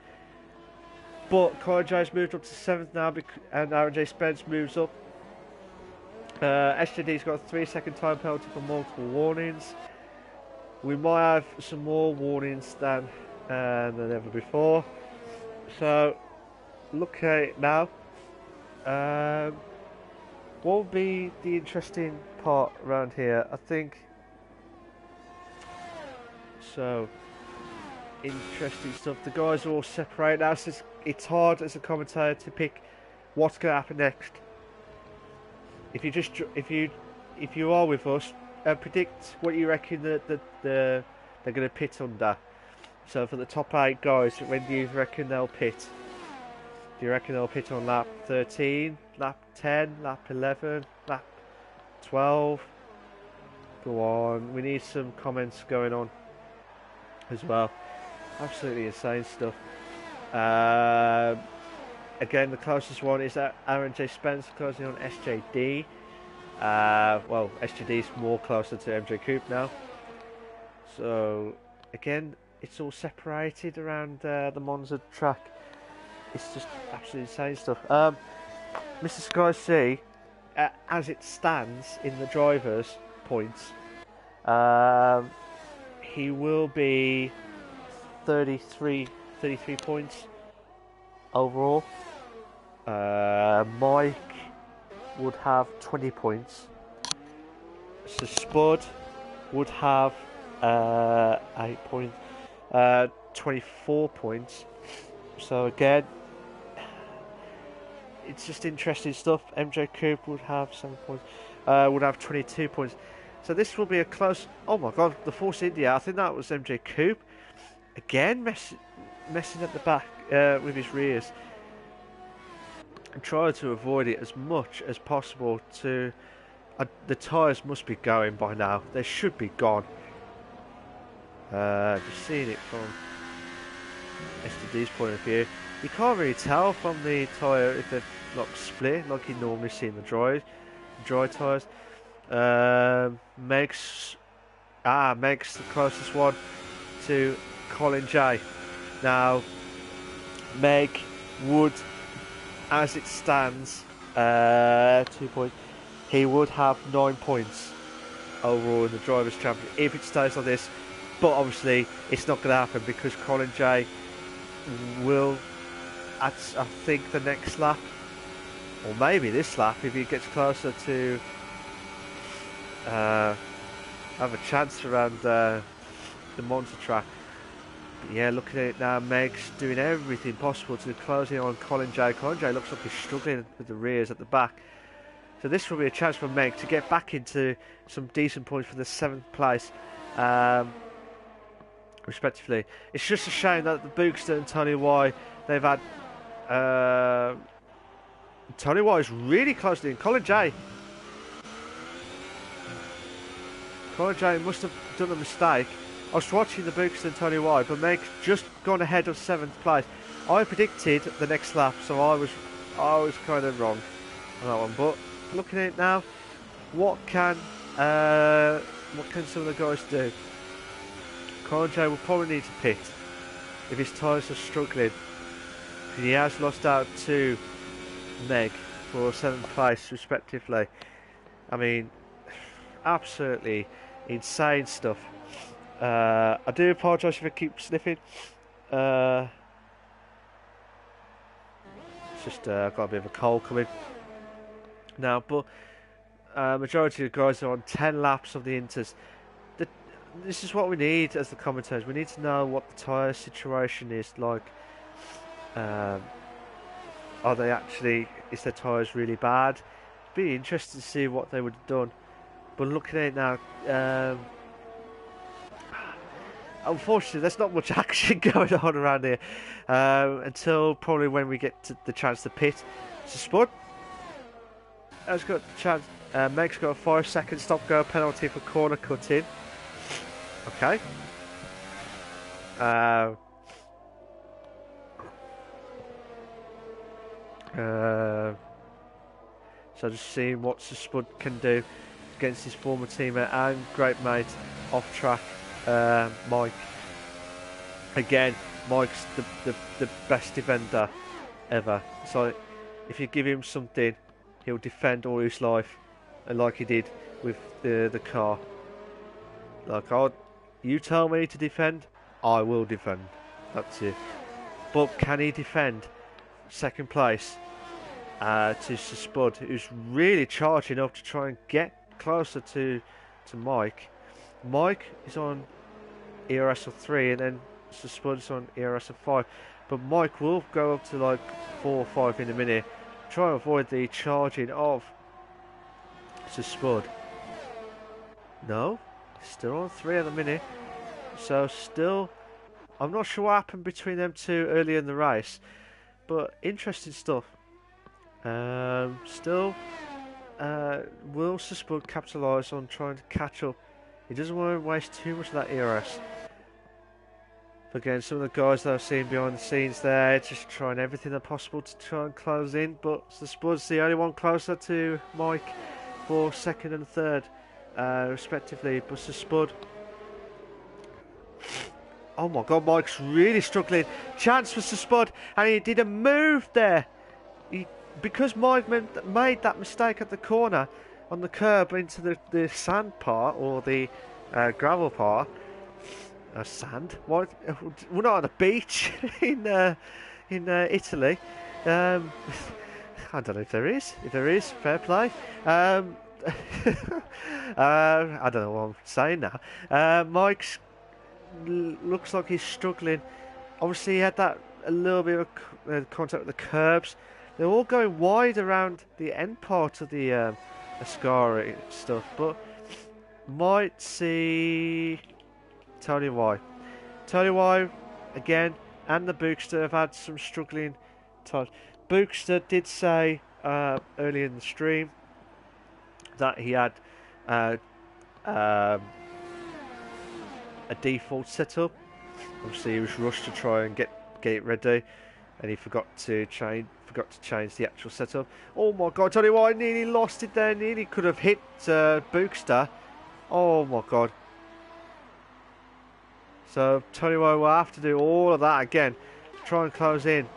S1: But Colin Jones moved up to 7th now, and Aaron J. Spence moves up. SJD's got a 3-second time penalty for multiple warnings. We might have some more warnings than ever before. So, look at it now. What will be the interesting part around here? I think... So, interesting stuff. The guys are all separated now, so it's hard as a commentator to pick what's going to happen next. If you are with us, predict what you reckon that they're going to pit under. So for the top 8 guys, when do you reckon they'll pit? Do you reckon they'll pit on lap 13, lap 10, lap 11, lap 12? Go on, we need some comments going on as well. Absolutely insane stuff. Again, the closest one is that Aaron J. Spence closing on SJD. Well, SJD is more closer to MJ Coop now. So again, it's all separated around the Monza track. It's just absolutely insane stuff. Mr. Sky C, as it stands in the drivers' points, he will be 33 points overall. Mike would have 20 points. So Spud would have 8 points, 24 points. So again, it's just interesting stuff. MJ Coop would have 7 points, would have 22 points. So this will be a close... Oh my God, the Force India, I think that was MJ Coop. Again, messing at the back with his rears. And trying to avoid it as much as possible to... the tyres must be going by now. They should be gone. Just seeing it from STD's point of view. You can't really tell from the tyre if they're not split like you normally see in the dry tyres. Meg's the closest one to Colin J. Now, Meg would, as it stands, 2 points. He would have 9 points. overall in the Drivers' Championship if it stays like this. But obviously, it's not going to happen because Colin J will, at I think, the next lap, or maybe this lap, if he gets closer to have a chance around the Monza track. But yeah, looking at it now, Meg's doing everything possible to close in on Colin J. Colin J looks like he's struggling with the rears at the back. So this will be a chance for Meg to get back into some decent points for the 7th place, respectively. It's just a shame that the Bookster and Tony Y, they've had... Tony Y is really close in. Colin J must have done a mistake. I was watching the Bookster and Tony Y, but Meg's just gone ahead of 7th place. I predicted the next lap, so I was kind of wrong on that one. But looking at it now, what can some of the guys do? Colin J will probably need to pit if his tyres are struggling. He has lost out to Meg for 7th place, respectively. I mean, absolutely insane stuff. I do apologise if I keep sniffing. It's just I've got a bit of a cold coming now. But majority of the guys are on 10 laps of the Inters. This is what we need as the commentators. We need to know what the tyre situation is like. Are they actually? Is their tyres really bad? It'd be interesting to see what they would have done. But looking at it now, unfortunately, there's not much action going on around here until probably when we get to the chance to pit. So Spud has got the chance. Meg's got a 5-second stop-go penalty for corner cutting. Okay. So just seeing what Spud can do against his former teammate and great mate off track, Mike. Again, Mike's the best defender ever. So if you give him something, he'll defend all his life, and like he did with the car. Like, you tell me to defend, I will defend. That's it. But can he defend 2nd place to Spud, who's really charging up to try and get closer to Mike. Mike is on ERS of 3 and then Spud is on ERS of 5. But Mike will go up to like 4 or 5 in a minute. Try and avoid the charging of Spud. No, still on 3 at the minute. So still, I'm not sure what happened between them two earlier in the race. But interesting stuff. Still, will Spud capitalise on trying to catch up? He doesn't want to waste too much of that ERS. But again, some of the guys that I've seen behind the scenes there, just trying everything possible to try and close in. But Spud's the only one closer to Mike for 2nd and 3rd, respectively. But Spud. Oh my God, Mike's really struggling. Chance for Spud, and he did a move there. Because Mike made that mistake at the corner on the curb into the sand part or the gravel part. Sand? What? We're not on a beach in Italy. I don't know if there is. If there is, fair play. I don't know what I'm saying now. Mike's looks like he's struggling. Obviously, he had that a little bit of contact with the curbs. They're all going wide around the end part of the Ascari stuff, but might see Tony Y. Tony Y again, and the Bookster have had some struggling times. Bookster did say earlier in the stream that he had a default setup. Obviously, he was rushed to try and get it ready, and he forgot to change the actual setup. Oh my God, Tony Y nearly lost it there. Nearly could have hit Bookster. Oh my God. So Tony Y will have to do all of that again to try and close in.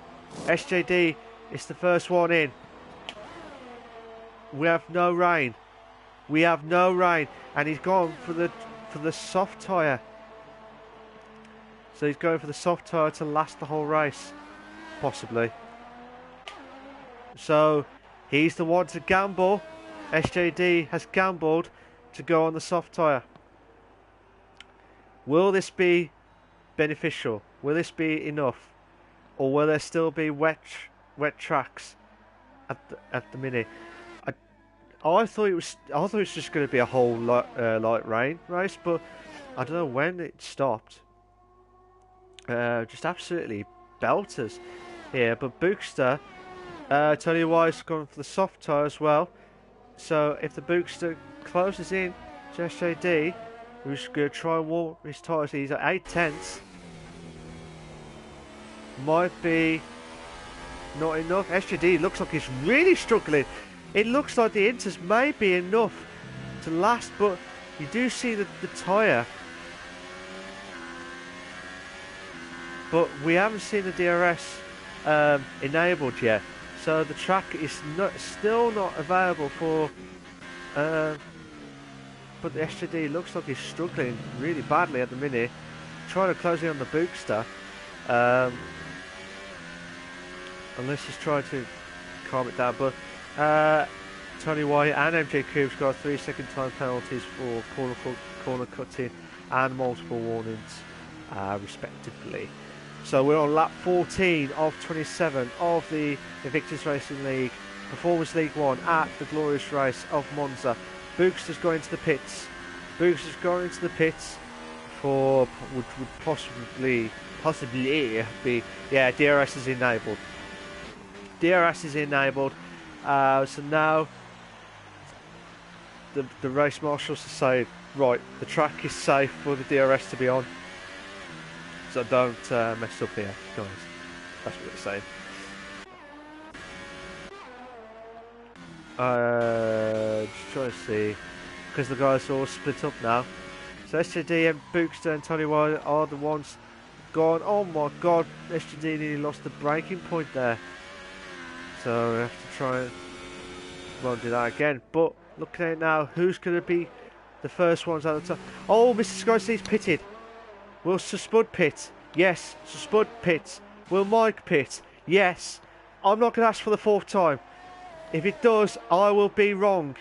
S1: SJD is the first one in. We have no rain. We have no rain, and he's gone for the soft tyre. So he's going for the soft tyre to last the whole race, possibly. So he's the one to gamble. SJD has gambled to go on the soft tyre. Will this be beneficial? Will this be enough, or will there still be wet tracks at the minute? I thought it was just going to be a whole light rain race, but I don't know when it stopped. Just absolutely belters here. But Bookster, Tony White's gone for the soft tyre as well. So if the Bookster closes in to SJD, who's going to try and warm his tyres, he's at 8/10. Might be not enough. SJD looks like he's really struggling. It looks like the inters may be enough to last, but you do see the tyre. But we haven't seen the DRS enabled yet, so the track is still not available for. But the SJD looks like he's struggling really badly at the minute, trying to close in on the Bookster. Unless he's trying to calm it down, but Tony White and MJ Coombs got 3-second time penalties for corner cutting and multiple warnings, respectively. So we're on lap 14 of 27 of the Invictus Racing League, Performance League 1 at the glorious race of Monza. Bookster's going to the pits. Bookster's going to the pits for would possibly be, yeah, DRS is enabled. DRS is enabled. So now the race marshals are saying, right, the track is safe for the DRS to be on. So don't mess up here, guys. That's what they're saying. Just trying to see, because the guys are all split up now. So SJD and Bookster and Tony White are the ones gone. Oh my god, SJD nearly lost the braking point there. So we have to try and won't do that again. But looking at it now, who's going to be the first ones out of the top? Oh, Mr. Skysea's pitted. Will Sir Spud pit? Yes. Sir Spud pits. Will Mike pit? Yes. I'm not going to ask for the fourth time. If it does, I will be wrong.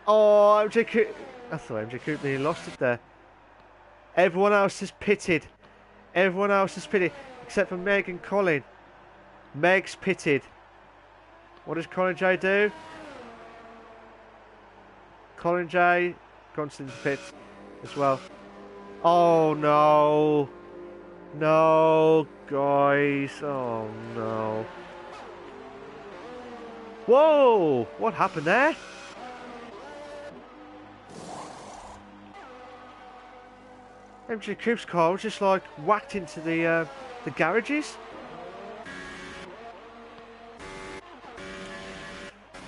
S1: Oh, MJ Coop. I thought MJ Coop nearly lost it there. Everyone else is pitted. Everyone else is pitted. Except for Meg and Colin. Meg's pitted. What does Colin J do? Colin J gone to the pit as well. Oh no. No, guys. Oh no. Whoa! What happened there? MJ Coop's car was just like whacked into the garages.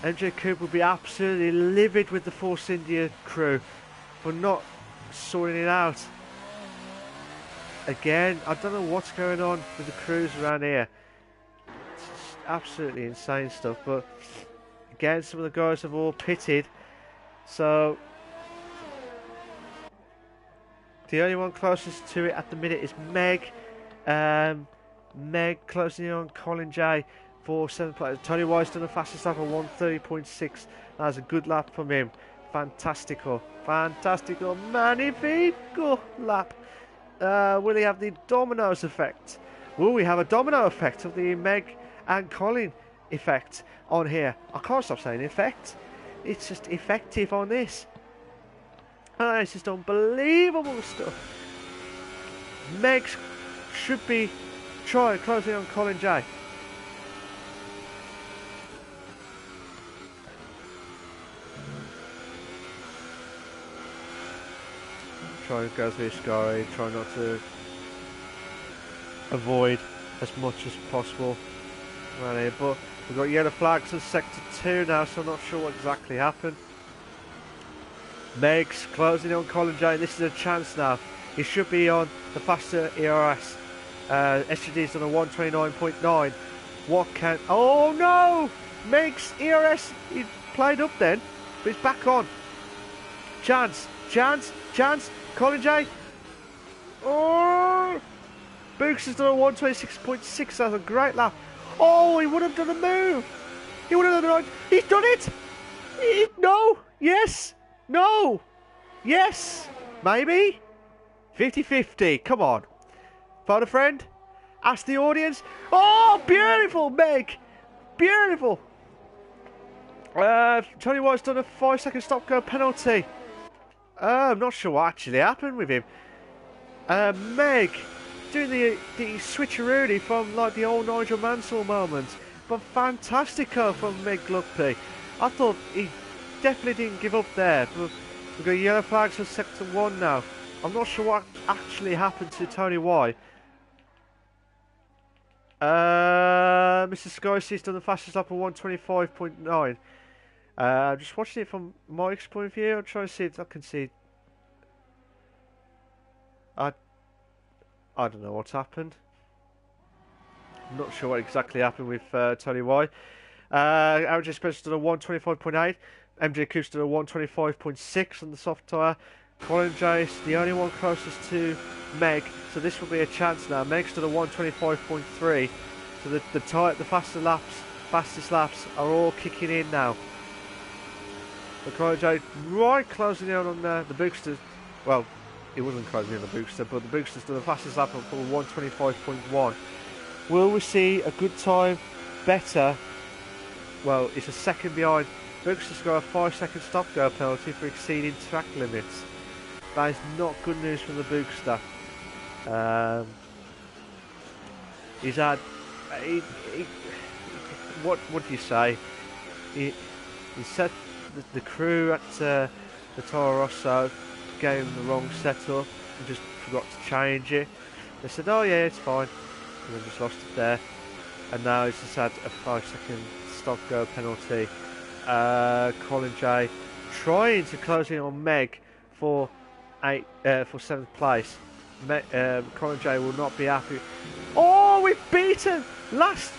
S1: MJ Coop would be absolutely livid with the Force India crew for not sorting it out. Again, I don't know what's going on with the crews around here. It's absolutely insane stuff, but again, some of the guys have all pitted. So the only one closest to it at the minute is Meg. Meg closing in on Colin J for 7th place. Tony White's done the fastest lap of 1:30.6. That's a good lap from him. Fantastico. Fantastico. Magnifico lap. Will he have the dominoes effect? Will we have a domino effect of the Meg and Colin effect on here? I can't stop saying effect. It's just effective on this. It's just unbelievable stuff. Meg should be trying closing on Colin J. Try and go through Sky, try not to avoid as much as possible around here. But we've got yellow flags in sector 2 now, so I'm not sure what exactly happened. Meg's closing on Colin J. This is a chance now. He should be on the faster ERS. SGD's on a 129.9. What can... Oh no! Meg's ERS, he played up then, but it's back on. Chance. Colin J. Oh! Books has done a 126.6. That's a great lap. Oh, he would have done a move. He would have done it. He's done it. No. Yes. No. Yes. Maybe. 50-50. Come on. Phone a friend. Ask the audience. Oh, beautiful, Meg. Beautiful. Tony White's done a 5-second stop-go penalty. I'm not sure what actually happened with him. Meg doing the switcheroo from like the old Nigel Mansell moment. But fantastico from Meg Gluckby. I thought he definitely didn't give up there. But we've got yellow flags for sector 1 now. I'm not sure what actually happened to Tony White. Mr. Scorsese done the fastest lap of 125.9. Just watching it from Mike's point of view. I'm trying to see if I can see. I don't know what's happened. I'm not sure what exactly happened with Tony White. Average Spencer did a 125.8. MJ Coops did a 125.6 on the soft tyre. Colin Jace, the only one closest to Meg, so this will be a chance now. Meg's did a 125.3. So the fastest laps are all kicking in now. But Colin Jace right closing in on the Booksters. Well, it wasn't closing in on the Bookster, but the Booksters did the fastest lap of 125.1. Will we see a good time better? Well, it's a second behind. Bookster's got a 5-second stop-go penalty for exceeding track limits. That is not good news from the Bookster. He's had... what do you say? He set the crew at the Toro Rosso gave him the wrong setup and just forgot to change it. They said, oh yeah, it's fine. And then just lost it there. And now he's just had a 5-second stop-go penalty. Colin J trying to close in on Meg for 7th place. Colin J will not be happy. Oh, we've beaten last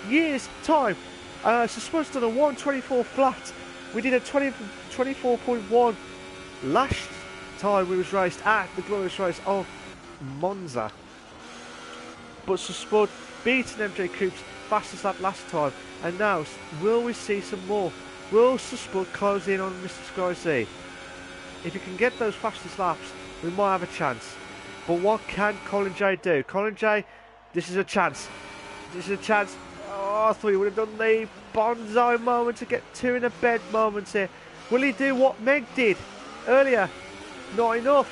S1: year's time. So supposed to do a 124 flat. We did a 24.1 last time we was raced at the glorious race of Monza. But Spud beating MJ Coops fastest lap last time, and now will we see some more? Will Spud close in on Mr. Scorsese? If he can get those fastest laps, we might have a chance. But what can Colin J do? Colin J, this is a chance. This is a chance. Oh, I thought he would have done the bonsai moment to get 2 in a bed moments here. Will he do what Meg did earlier? Not enough.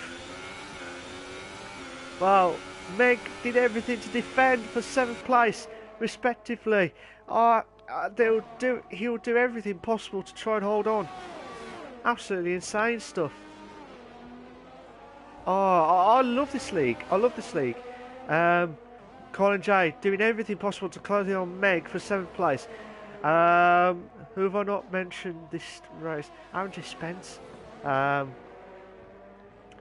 S1: Well, Meg did everything to defend for 7th place, respectively. He'll do everything possible to try and hold on. Absolutely insane stuff. Oh, I love this league. I love this league. Colin J doing everything possible to close in on Meg for 7th place. Who have I not mentioned this race? Aaron J. Spence. I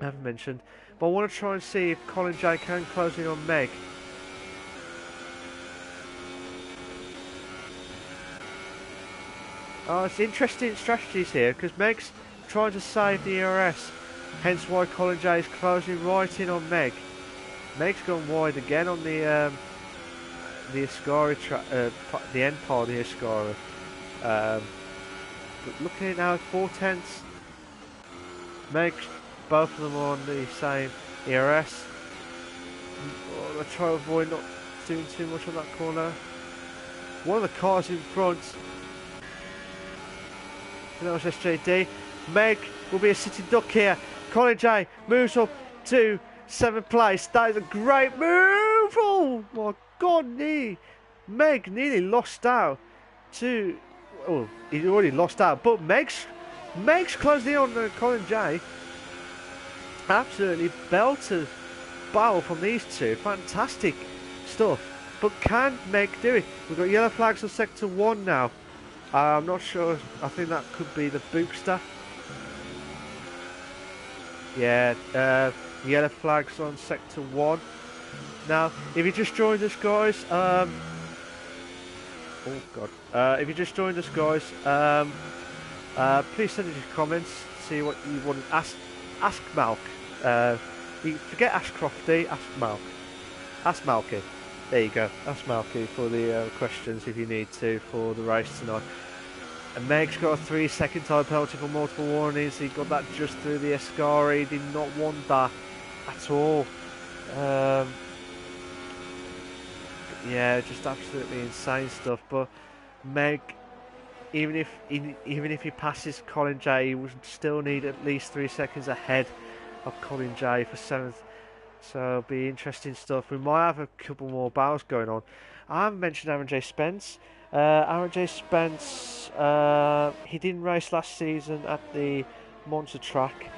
S1: haven't mentioned. But I want to try and see if Colin J can close in on Meg. Oh, it's interesting strategies here because Meg's trying to save the ERS. Hence why Colin J is closing right in on Meg. Meg's gone wide again on the Ascari the end part of the Ascari. But looking at now, 4/10. Meg's both of them on the same ERS. Oh, I try to avoid not doing too much on that corner. One of the cars in front. That was SJD. Meg will be a sitting duck here. Colin J moves up to 7th place. That is a great move. Oh my God, Meg nearly lost out to. Oh, he already lost out, but Meg's closed in on Colin J. Absolutely belter battle from these two. Fantastic stuff. But can Meg do it? We've got yellow flags on sector 1 now. I'm not sure. I think that could be the Bookster. Yeah, yellow flags on sector 1. Now, if you just joined us, guys, oh God, if you just joined us, guys, please send us your comments. see what you want. Ask Malk. You forget Ashcrofty, ask Malk. Ask Malky. There you go. Ask Malky for the questions if you need to for the race tonight. And Meg's got a 3-second time penalty for multiple warnings. He got that just through the Ascari. He did not want that at all. Yeah, just absolutely insane stuff. But Meg, even if he passes Colin J, he would still need at least 3 seconds ahead of Colin J for 7th. So it'll be interesting stuff. We might have a couple more battles going on. I haven't mentioned Aaron J. Spence. Aaron J. Spence, he didn't race last season at the Monza track,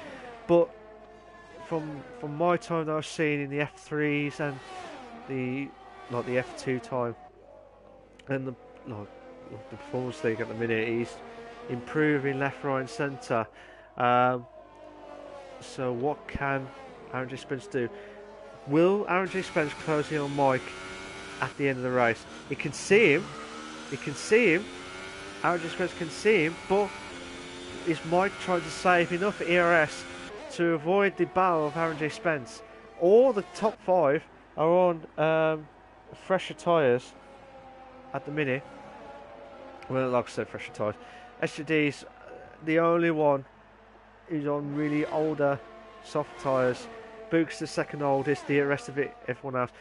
S1: but from my time that I've seen in the F3s and the F2 time and the Performance League at the minute, he's improving left, right, and centre. So what can Aaron J. Spence do? Will Aaron J. Spence close in on Mike at the end of the race? He can see him. Aaron J. Spence can see him, but is Mike trying to save enough ERS to avoid the battle of Aaron J. Spence? All the top 5 are on fresher tyres at the minute. Well, like I said, fresher tyres. SJD's the only one who's on really older soft tyres. Book's the second oldest, the rest of it, everyone else.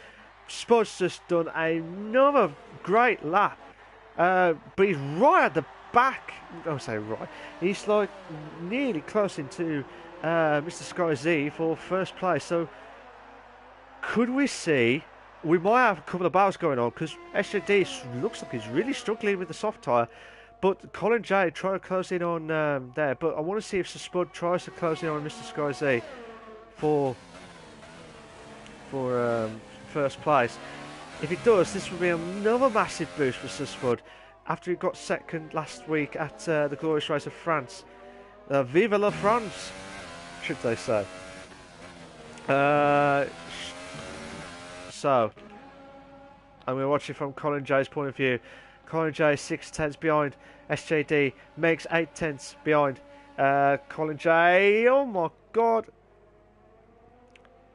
S1: Spud's just done another great lap. But he's right at the back. I'll say right. He's like nearly close into Mr. Sky Z for first place. So could we see? We might have a couple of battles going on because SJD looks like he's really struggling with the soft tyre. But Colin J trying to close in on there. But I want to see if Sir Spud tries to close in on Mr. Sky Z for first place. If it does, this will be another massive boost for Sir Spud after he got second last week at the Glorious Race of France. Vive la France, should they say. So, I'm going to watch it from Colin J's point of view. Colin J 6/10 behind SJD, makes 8/10 behind Colin J. Oh my god.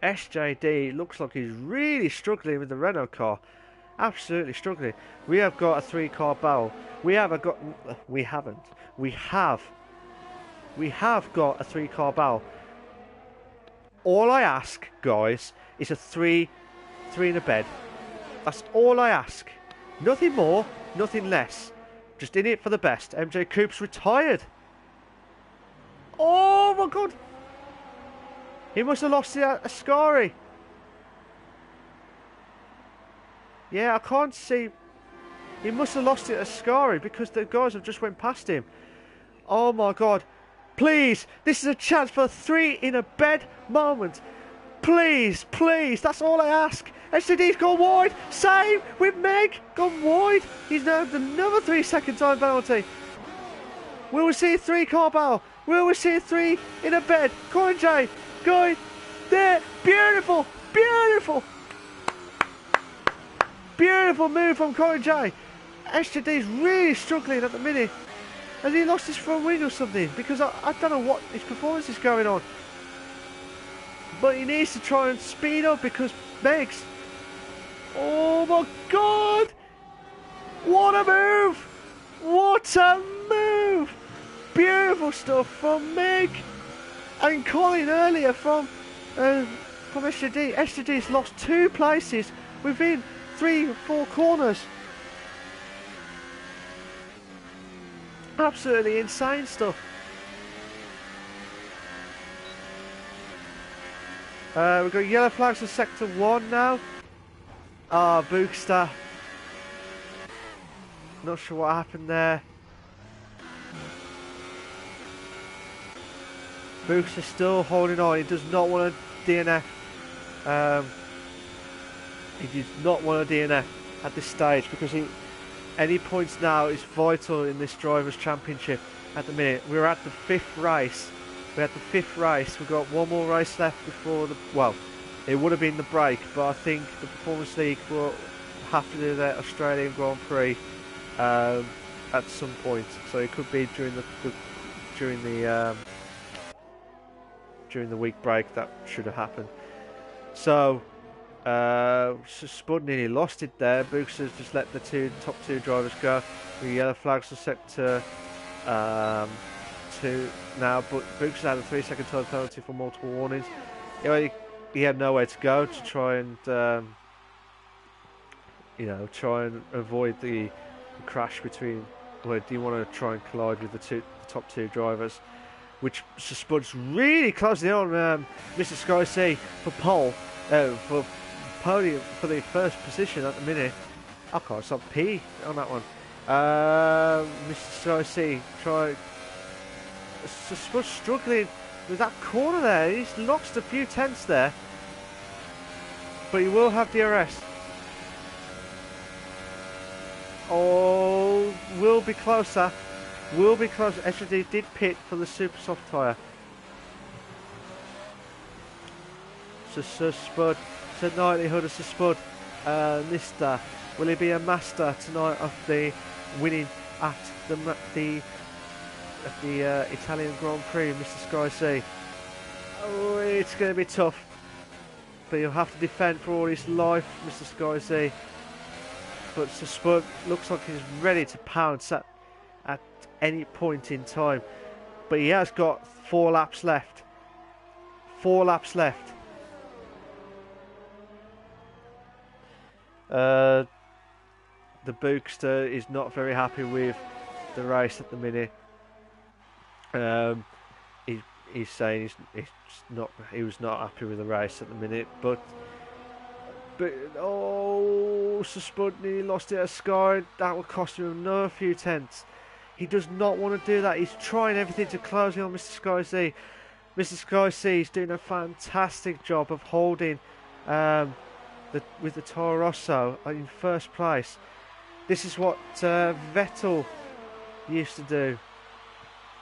S1: SJD looks like he's really struggling with the Renault car. Absolutely struggling. We have got a 3-car battle. We have got a 3-car battle. All I ask, guys, is a 3 in a bed. That's all I ask. Nothing more, nothing less. Just in it for the best. MJ Coop's retired. Oh my god. He must have lost the Ascari. Yeah, I can't see. He must have lost it at Ascari because the guys have just went past him. Oh my god. Please, this is a chance for a 3 in a bed moment. Please, please, that's all I ask. SCD's gone wide. Same with Meg. Gone wide. He's now another 3-second time penalty. Will we see a 3-car battle? Will we see a 3 in a bed? Colin J going there. Beautiful, beautiful. Beautiful move from Colin J. SJD's really struggling at the minute. Has he lost his front wing or something? Because I don't know what his performance is going on. But he needs to try and speed up because Meg's... Oh my god! What a move! What a move! Beautiful stuff from Meg. And Colin earlier from SJD. SJD's lost 2 places within 3 or 4 corners. Absolutely insane stuff. We've got yellow flags for sector 1 now. Ah, Bookster. Not sure what happened there. Bookster still holding on. He does not want a DNF. He does not want a DNF at this stage because any points now is vital in this Drivers' Championship at the minute. We're at the 5th race. We're at the 5th race. We've got one more race left before the... Well, it would have been the break, but I think the Performance League will have to do their Australian Grand Prix at some point. So it could be during the during the week break that should have happened. So Spud nearly lost it there. Books has just let the top two drivers go. The yellow flags are set to 2 now, but Books had a 3-second time penalty for multiple warnings. He had nowhere to go to try and try and avoid the crash between. Well, do you want to try and collide with the top two drivers? Which Spud's really closely on Mr. Sky C for pole, for podium, for the first position at the minute. I can't stop P on that one. Mr. Sky C Spud's struggling with that corner there. He's lost a few tenths there, but he will have DRS. Oh, will be closer. Will be close. SRD did pit for the super soft tyre. So Spud, so likelihood of Spud, Lister, will he be a master tonight of the winning at the Italian Grand Prix, Mr. Sky C? Oh, it's going to be tough, but he'll have to defend for all his life, Mr. Sky C. But Spud looks like he's ready to pounce at any point in time, but he has got 4 laps left. 4 laps left. The Bookster is not very happy with the race at the minute. He's saying he was not happy with the race at the minute, but oh, Spud nearly lost it at Sky. That will cost him another few tenths. He does not want to do that. He's trying everything to close in on Mr. Sky C. Mr. Sky C is doing a fantastic job of holding with the Toro Rosso in first place. This is what Vettel used to do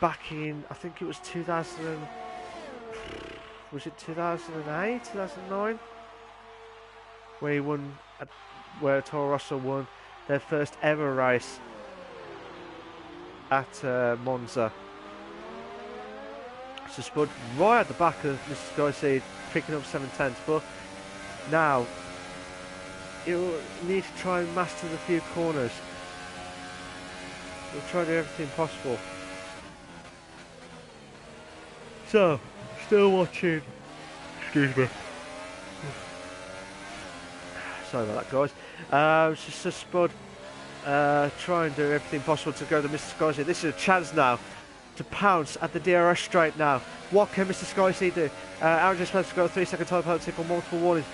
S1: back in, I think it was 2008, 2009, where he won, where Toro Rosso won their first ever race at Monza. So Spud right at the back of Mr. Sky C, picking up 7 tenths, but now he'll need to try and master the few corners. We'll try to do everything possible. So, still watching. Excuse me. Sorry about that, guys. So Spud try and do everything possible to go to Mr. Sky C. This is a chance now to pounce at the DRS straight now. What can Mr. Sky C do? Aaron just supposed to go 3-second time penalty for multiple warnings.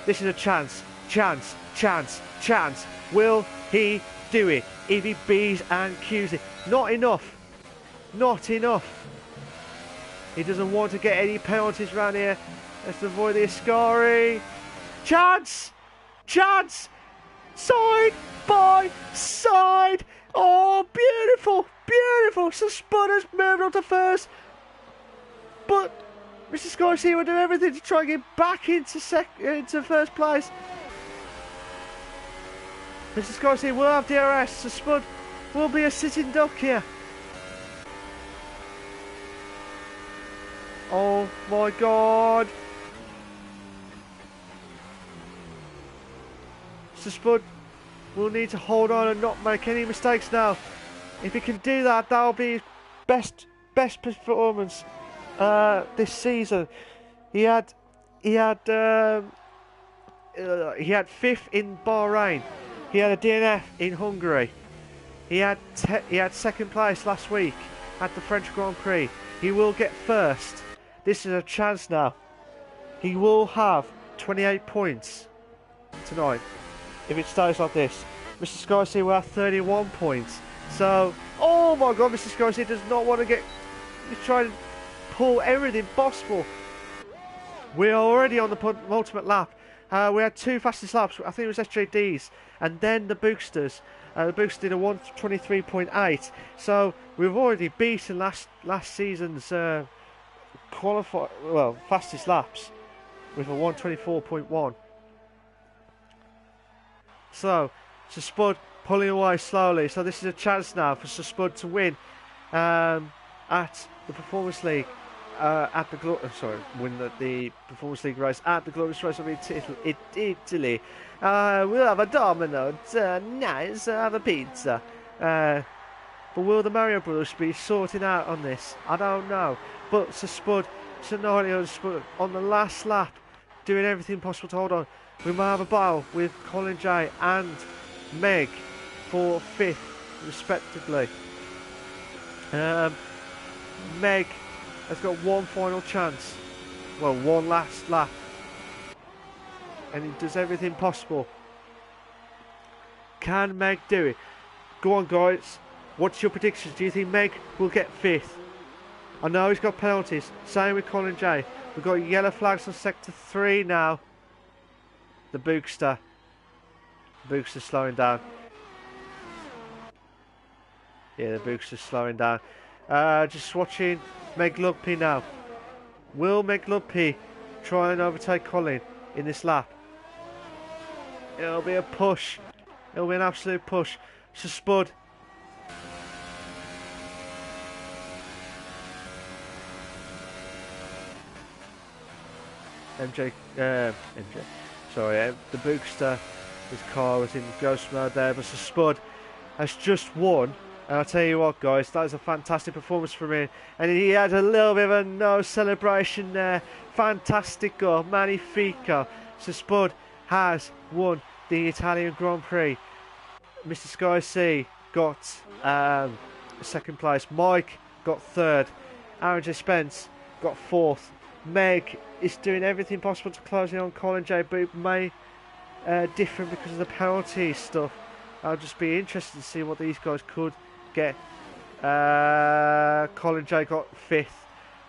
S1: This is a chance. Will he do it? If he B's and Q's it. Not enough. He doesn't want to get any penalties around here. Let's avoid the Ascari. Chance! Side by side. Oh, beautiful. So Spud has moved on to first. But Mr. Sky C will do everything to try and get back into first place. Mr. Sky C will have DRS, so Spud will be a sitting duck here. Oh my God. So Spud will need to hold on and not make any mistakes now. If he can do that, that'll be his best performance this season. He had 5th in Bahrain. He had a DNF in Hungary. He had second place last week at the French Grand Prix. He will get first. This is a chance now. He will have 28 points tonight if it stays like this. Mr. Sky C will have 31 points. So, oh my God, Mr. Sky C does not want to get. He's trying to pull everything possible. We're already on the penultimate lap. We had 2 fastest laps. I think it was SJD's, and then the Boosters. The Boosters did a 1:23.8. So we've already beaten last season's fastest laps with a 1:24.1. So Spud pulling away slowly. So this is a chance now for Spud to win at the Performance League at the win the Performance League race at the Glorious Race of Italy. We'll have a domino, nice, have a pizza. But will the Mario Brothers be sorting out on this? I don't know. But Sir Spud, on the last lap, doing everything possible to hold on. We might have a battle with Colin J and Meg for 5th, respectively. Meg has got one final chance. Well, one last lap. And he does everything possible. Can Meg do it? Go on, guys. What's your predictions? Do you think Meg will get 5th? I know he's got penalties. Same with Colin J. We've got yellow flags on sector 3 now. The Bookster. Bookster's slowing down. Yeah, the Bookster's slowing down. Just watching Meg Lugby now. Will Meg Lugby try and overtake Colin in this lap? It'll be a push. It'll be an absolute push. So Spud. MJ. Sorry, the Bookster, his car was in ghost mode there, but Spud has just won. And I'll tell you what, guys, that was a fantastic performance from him. And he had a little bit of a no celebration there. Fantastico, magnifico. So Spud has won the Italian Grand Prix. Mr. Sky C got 2nd place. Mike got 3rd. Aaron J. Spence got 4th. Meg is doing everything possible to close in on Colin J, but it may different because of the penalty stuff. I'll just be interested to see what these guys could get. Colin J got 5th.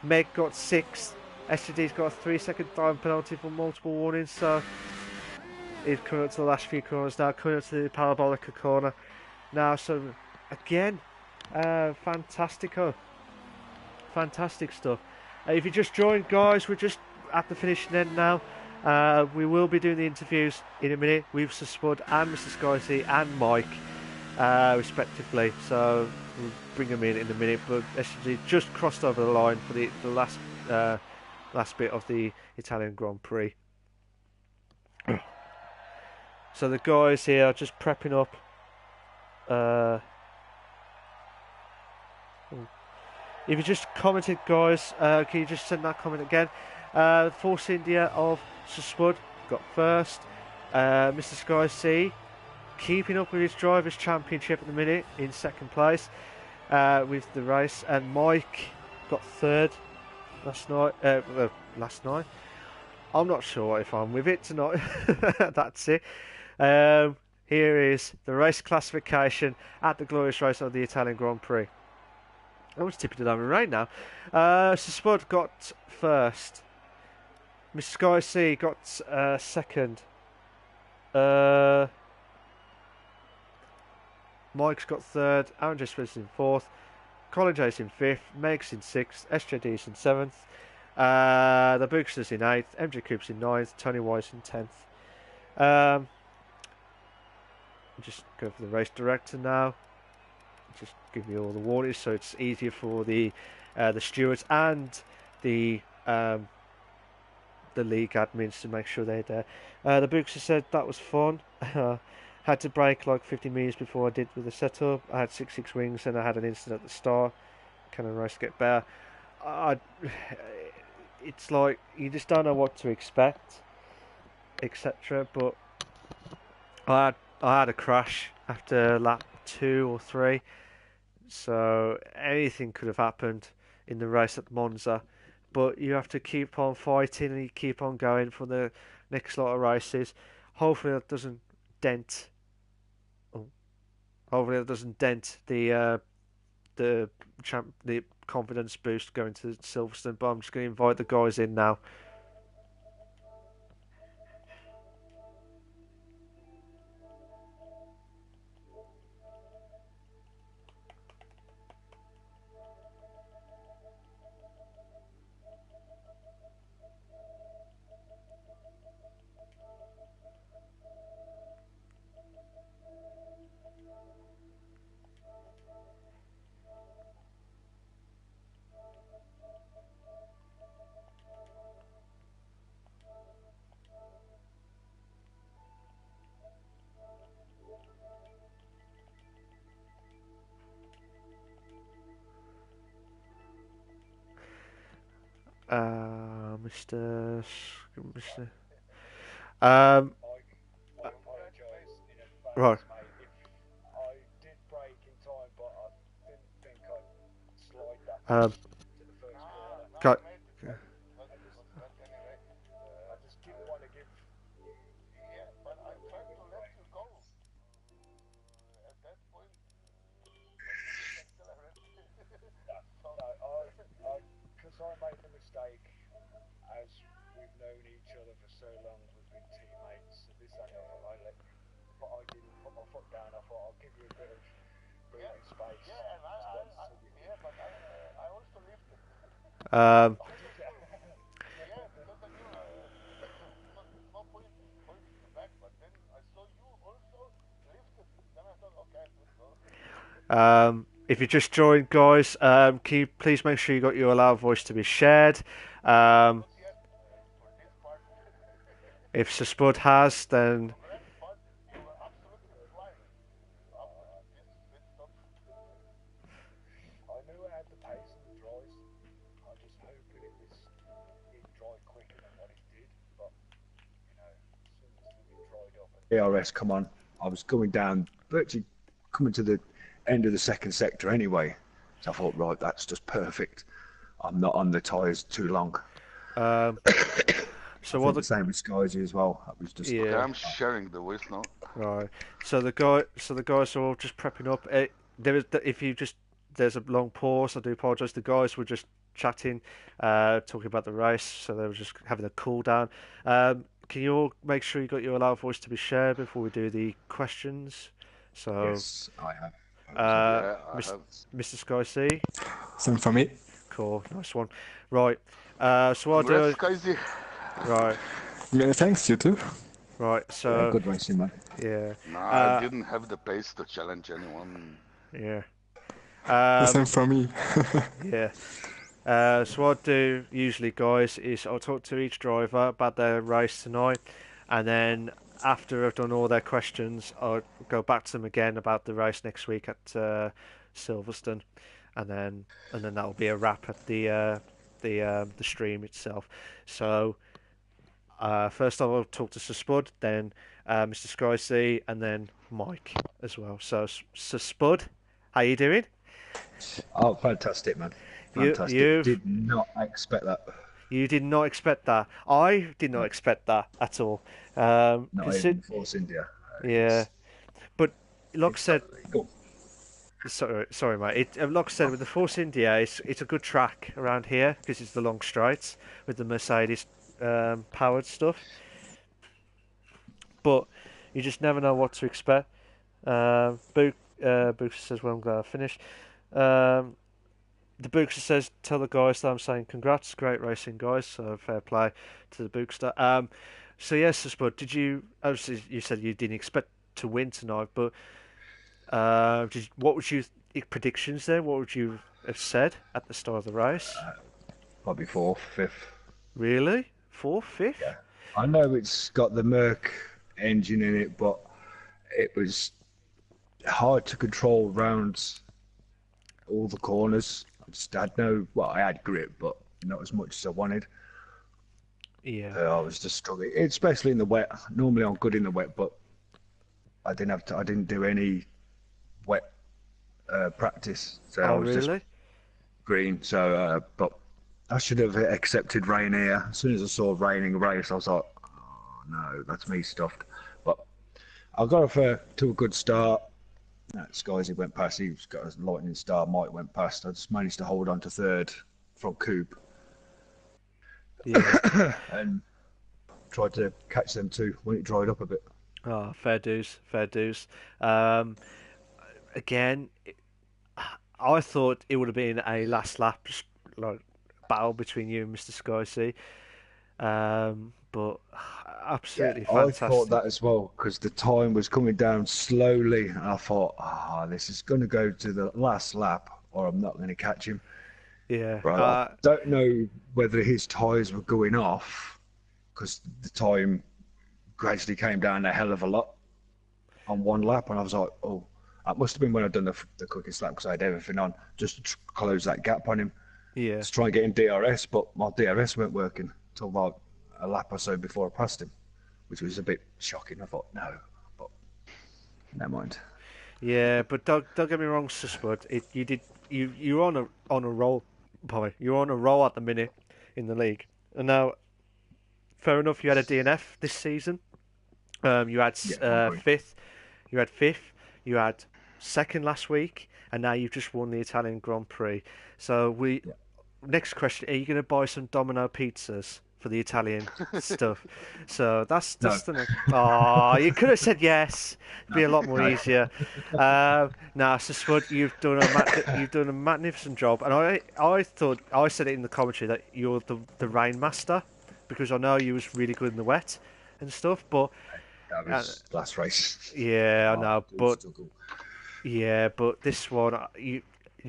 S1: Meg got 6th. SGD's got a 3-second time penalty for multiple warnings, so he's coming up to the last few corners now, coming up to the Parabolica corner now. So again, fantastic stuff. If you just joined, guys, we're just at the finishing end now. We will be doing the interviews in a minute with Sir Spud and Mr. Skycy and Mike, respectively. So we'll bring them in a minute. But SG just crossed over the line for the last bit of the Italian Grand Prix. So the guys here are just prepping up. If you just commented, guys, can you just send that comment again? Force India of Sir Spud got 1st. Mr. Sky C keeping up with his Drivers' Championship at the minute in 2nd place with the race. And Mike got 3rd last night. I'm not sure if I'm with it tonight. That's it. Here is the race classification at the glorious race of the Italian Grand Prix. I was tipping it down in rain now. So Spud got 1st. Mr. Sky C got 2nd. Mike's got 3rd. Aaron J. Smith's in 4th. Colin J's in 5th. Meg's in 6th. SJD's in 7th. The Bookster's in 8th. MJ Coop's in 9th. Tony White's in 10th. Just go for the race director now. Just give you all the warnings so it's easier for the stewards and the league admins to make sure they're there. The Bookster said that was fun. Had to brake like 50 meters before I did with the setup. I had 6 wings and I had an incident at the start. Can the race get better? It's like you just don't know what to expect, etc. But I had a crash after lap 2 or 3. So anything could have happened in the race at Monza, but you have to keep on fighting and you keep on going for the next lot of races. Hopefully that doesn't dent. Hopefully that doesn't dent the confidence boost going to Silverstone. But I'm just going to invite the guys in now. Mr. Mr. Um, right. Um, got, um, if you just joined, guys, can you please make sure you got your loud voice to be shared? Um, if Sir Spud has, then
S2: ARS come on. I was going down, virtually coming to the end of the second sector anyway. So I thought, right, that's just perfect. I'm not on the tyres too long.
S1: um,
S2: I
S1: so
S2: think
S1: what
S2: the same with Skyzy as well. I was just
S3: Okay,
S1: yeah,
S3: I'm sharing the voice now.
S1: right. So the guys are all just prepping up. If you just there's a long pause. I do apologise. The guys were just chatting, talking about the race, so they were just having a cool down. Can you all make sure you got your loud voice to be shared before we do the questions? So,
S2: yes, I have.
S1: uh,
S3: Yeah, I
S1: Mr.
S3: have.
S1: Mr. Sky C,
S4: Same for me.
S1: cool, nice one. Right. So I'll
S3: Congrats,
S1: do.
S3: Kaisi.
S1: Right.
S4: Many thanks, you too.
S1: Right.
S2: Yeah,
S1: So
S2: good racing, man.
S1: yeah.
S3: Nah, I
S1: Uh,
S3: didn't have the pace to challenge anyone.
S1: yeah.
S4: The same
S1: Um,
S4: for me.
S1: yeah. So what I do usually, guys, is I'll talk to each driver about their race tonight, and then after I've done all their questions, I'll go back to them again about the race next week at Silverstone, and then that'll be a wrap at the stream itself. So first I'll talk to Sir Spud, then Mr. Sky C, and then Mike as well. So Sir Spud, how you doing?
S2: Oh, fantastic, man.
S1: You
S2: Fantastic.
S1: you've
S2: Did not expect that.
S1: You did not expect that. I did not
S2: No,
S1: expect that at all.
S2: not even
S1: Consider,
S2: the Force India.
S1: yeah,
S2: It's
S1: but like I
S2: it's
S1: said,
S2: cool.
S1: sorry, mate. Like I said, with the Force India, it's a good track around here because it's the long straights with the Mercedes powered stuff. But you just never know what to expect. Book says, "Well, I'm glad I finished." Um, the Bookster says, "Tell the guys that I'm saying congrats, great racing, guys." So fair play to the Bookster. So yes, Spud, did you? Obviously, you said you didn't expect to win tonight, but what would you predictions there? What would you have said at the start of the race?
S2: Probably fourth, fifth.
S1: Really, fourth, fifth?
S2: Yeah. I know it's got the Merc engine in it, but it was hard to control round all the corners. I just had I had grip, but not as much as I wanted.
S1: Yeah,
S2: I was just struggling, especially in the wet. Normally I'm good in the wet, but I didn't do any wet practice, so I
S1: oh
S2: was just
S1: really?
S2: green. So, but I should have accepted rain here. As soon as I saw raining race, I was like, oh no, that's me stuffed. But I got off to a good start. Skyzy went past. He's got a lightning start. Mike went past. I just managed to hold on to third from Coop
S1: Yeah.
S2: and tried to catch them too when it dried up a bit.
S1: Oh, fair dues, fair dues. Um, Again, I thought it would have been a last lap like battle between you and Mr. Sky. But
S2: Yeah,
S1: absolutely
S2: I thought
S1: fantastic.
S2: that as well because the time was coming down slowly, and I thought, this is going to go to the last lap, or I'm not going to catch him.
S1: Yeah.
S2: Right, I don't know whether his tyres were going off because the time gradually came down a hell of a lot on one lap, and I was like, oh, that must have been when I'd done the quickest lap because I had everything on just to close that gap on him.
S1: Yeah.
S2: to try and get in DRS, but my DRS weren't working until about a lap or so before I passed him, which was a bit shocking. I thought, no, but never mind.
S1: Yeah, but don't get me wrong, Spud. You're on a roll, boy. You're on a roll at the minute in the league. And now, fair enough, you had a DNF this season. You had
S2: Yeah, I agree.
S1: fifth. You had fifth. You had second last week, and now you've just won the Italian Grand Prix. So
S2: Yeah.
S1: next question: are you going to buy some Domino pizzas for the Italian stuff? So that's
S2: No.
S1: the. Oh, you could have said yes. It'd be a lot more easier. Nah, so Spud, you've done a magnificent job, and I thought I said it in the commentary that you're the rain master because I know you was really good in the wet and stuff, but.
S2: That was last race.
S1: Yeah, I
S2: Oh,
S1: know,
S2: dude,
S1: but
S2: struggle.
S1: but this one, you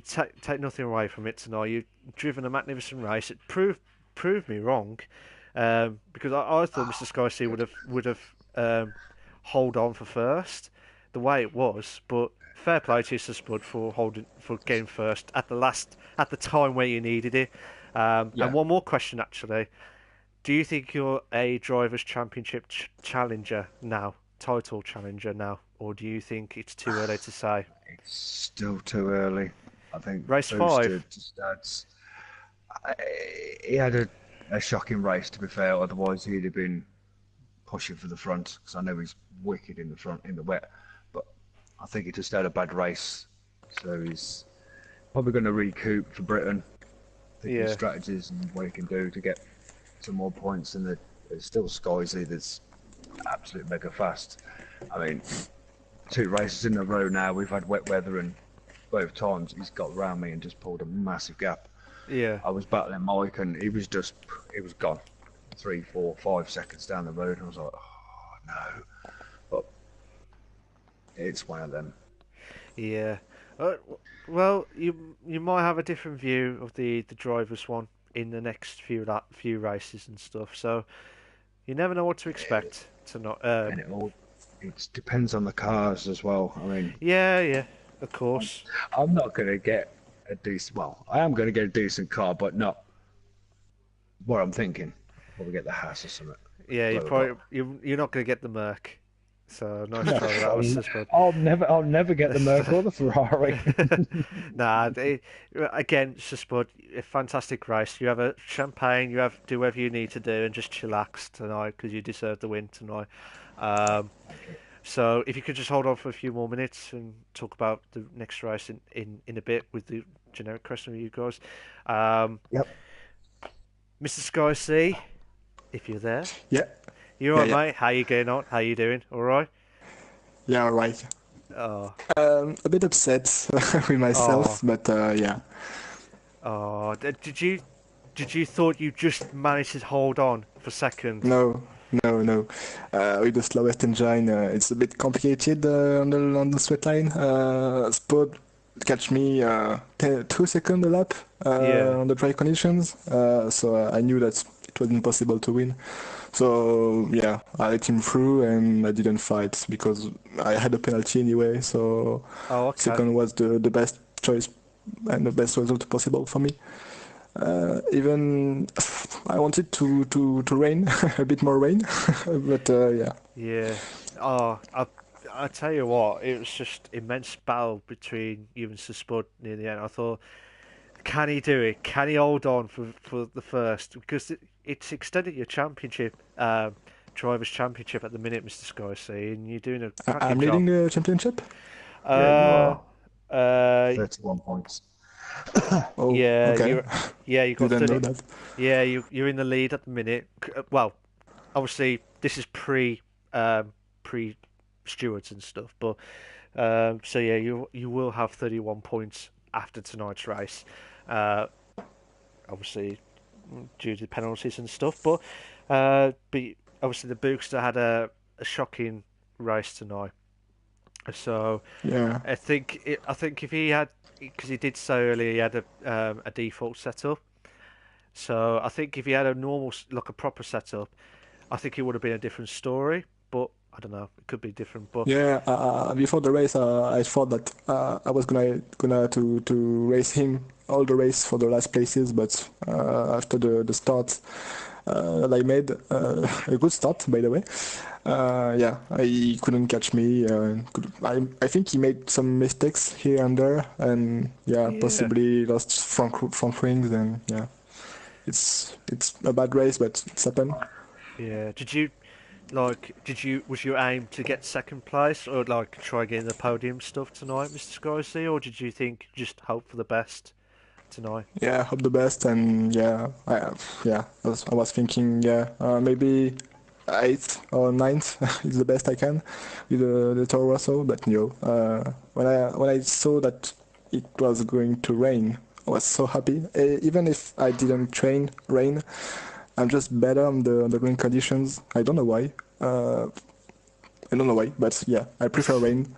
S1: take nothing away from it tonight. You've driven a magnificent race. It proved me wrong, because I thought Mr. Sky would have hold on for first, the way it was. But fair play to you, Spud, for getting first at the time where you needed it.
S2: Yeah.
S1: And one more question actually. Do you think you're a drivers' championship challenger now, title challenger now, or do you think it's too early to say?
S2: It's still too early. I think
S1: Race
S2: boosted
S1: 5.
S2: to stats. He had a shocking race, to be fair. Otherwise, he'd have been pushing for the front because I know he's wicked in the front in the wet. But I think he just had a bad race, so he's probably going to recoup for Britain. Thinking
S1: Yeah,
S2: strategies and what he can do to get some more points. And there's still Scorsese that's absolute mega fast. I mean, 2 races in a row now. We've had wet weather, and both times he's got around me and just pulled a massive gap.
S1: yeah,
S2: I was battling Mike, and he was gone 3, 4, 5 seconds down the road. And I was like, oh no, but it's one of them.
S1: yeah. Well, you might have a different view of the drivers one in the next few races and stuff. So you never know what to expect tonight.
S2: And it depends on the cars as well. I mean,
S1: Yeah, of course.
S2: I'm not gonna get a decent. Well, I am gonna get a decent car, but not what I'm thinking. Probably get the Haas or something.
S1: Yeah,
S2: Blow it up.
S1: you're not going to get the Merc. So nice
S2: No,
S1: try with that one, Spud.
S2: I'll never get the Merc or the Ferrari.
S1: Again, Spud, a fantastic race. You have a champagne, do whatever you need to do, and just chillax tonight because you deserve the win tonight. Um, so if you could just hold on for a few more minutes and talk about the next race in a bit with the generic question with you guys.
S2: Yep.
S1: Mr. Sky C, if you're there,
S4: Yeah.
S1: you alright,
S4: Yeah.
S1: mate? How you getting on? How you doing? All right?
S4: Yeah, all right.
S1: Oh,
S4: A bit upset with myself, but yeah.
S1: oh, did you thought you just managed to hold on for second?
S4: No, no. With the slowest engine, it's a bit complicated on the straight line. Spud catch me 2 seconds a lap
S1: Yeah,
S4: on the dry conditions, so I knew that it was impossible to win. So yeah, I let him through and I didn't fight because I had a penalty anyway. So
S1: oh, okay.
S4: second was the best choice and the best result possible for me. Even I wanted to rain a bit more rain, but yeah.
S1: Yeah. Oh, I tell you what, it was just immense battle between you and Sir Spud near the end. I thought, can he do it? Can he hold on for the first? Because it's extended your championship, drivers' championship at the minute, Mr. Sky C, and you're doing a
S4: I'm
S1: cracking
S4: leading
S1: job.
S4: the championship.
S2: Yeah, you
S1: Uh,
S2: are.
S1: uh,
S2: 31 points.
S4: Oh,
S1: yeah,
S4: okay.
S1: you got
S4: Didn't
S1: 30.
S4: know that.
S1: Yeah, you're in the lead at the minute. Well, obviously this is pre stewards and stuff, but so yeah, you will have 31 points after tonight's race. Obviously due to penalties and stuff, but obviously the Bookster had a shocking race tonight. So
S4: Yeah.
S1: I think if he had, because he did so earlier, he had a default setup. So I think if he had a proper setup, I think it would have been a different story. But I don't don't know. It could be different, but
S4: Yeah, before the race, I thought that I was gonna to race him all the race for the last places, but after the start that I made, a good start by the way. Yeah, he couldn't catch me. I think he made some mistakes here and there, and yeah,
S1: yeah,
S4: possibly lost front wings, and yeah, it's a bad race, but it's happened.
S1: yeah. Was your aim to get second place, or like try getting the podium stuff tonight, Mr. Scorsese, or did you think just hope for the best tonight?
S4: Yeah, hope the best, and yeah, I was thinking, yeah, maybe eighth or ninth is the best I can with the Toro Rosso, but no. When I saw that it was going to rain, I was so happy. Even if I didn't train rain, I'm just better on the rain conditions. I don't know why. I don't know why, but yeah, I prefer rain.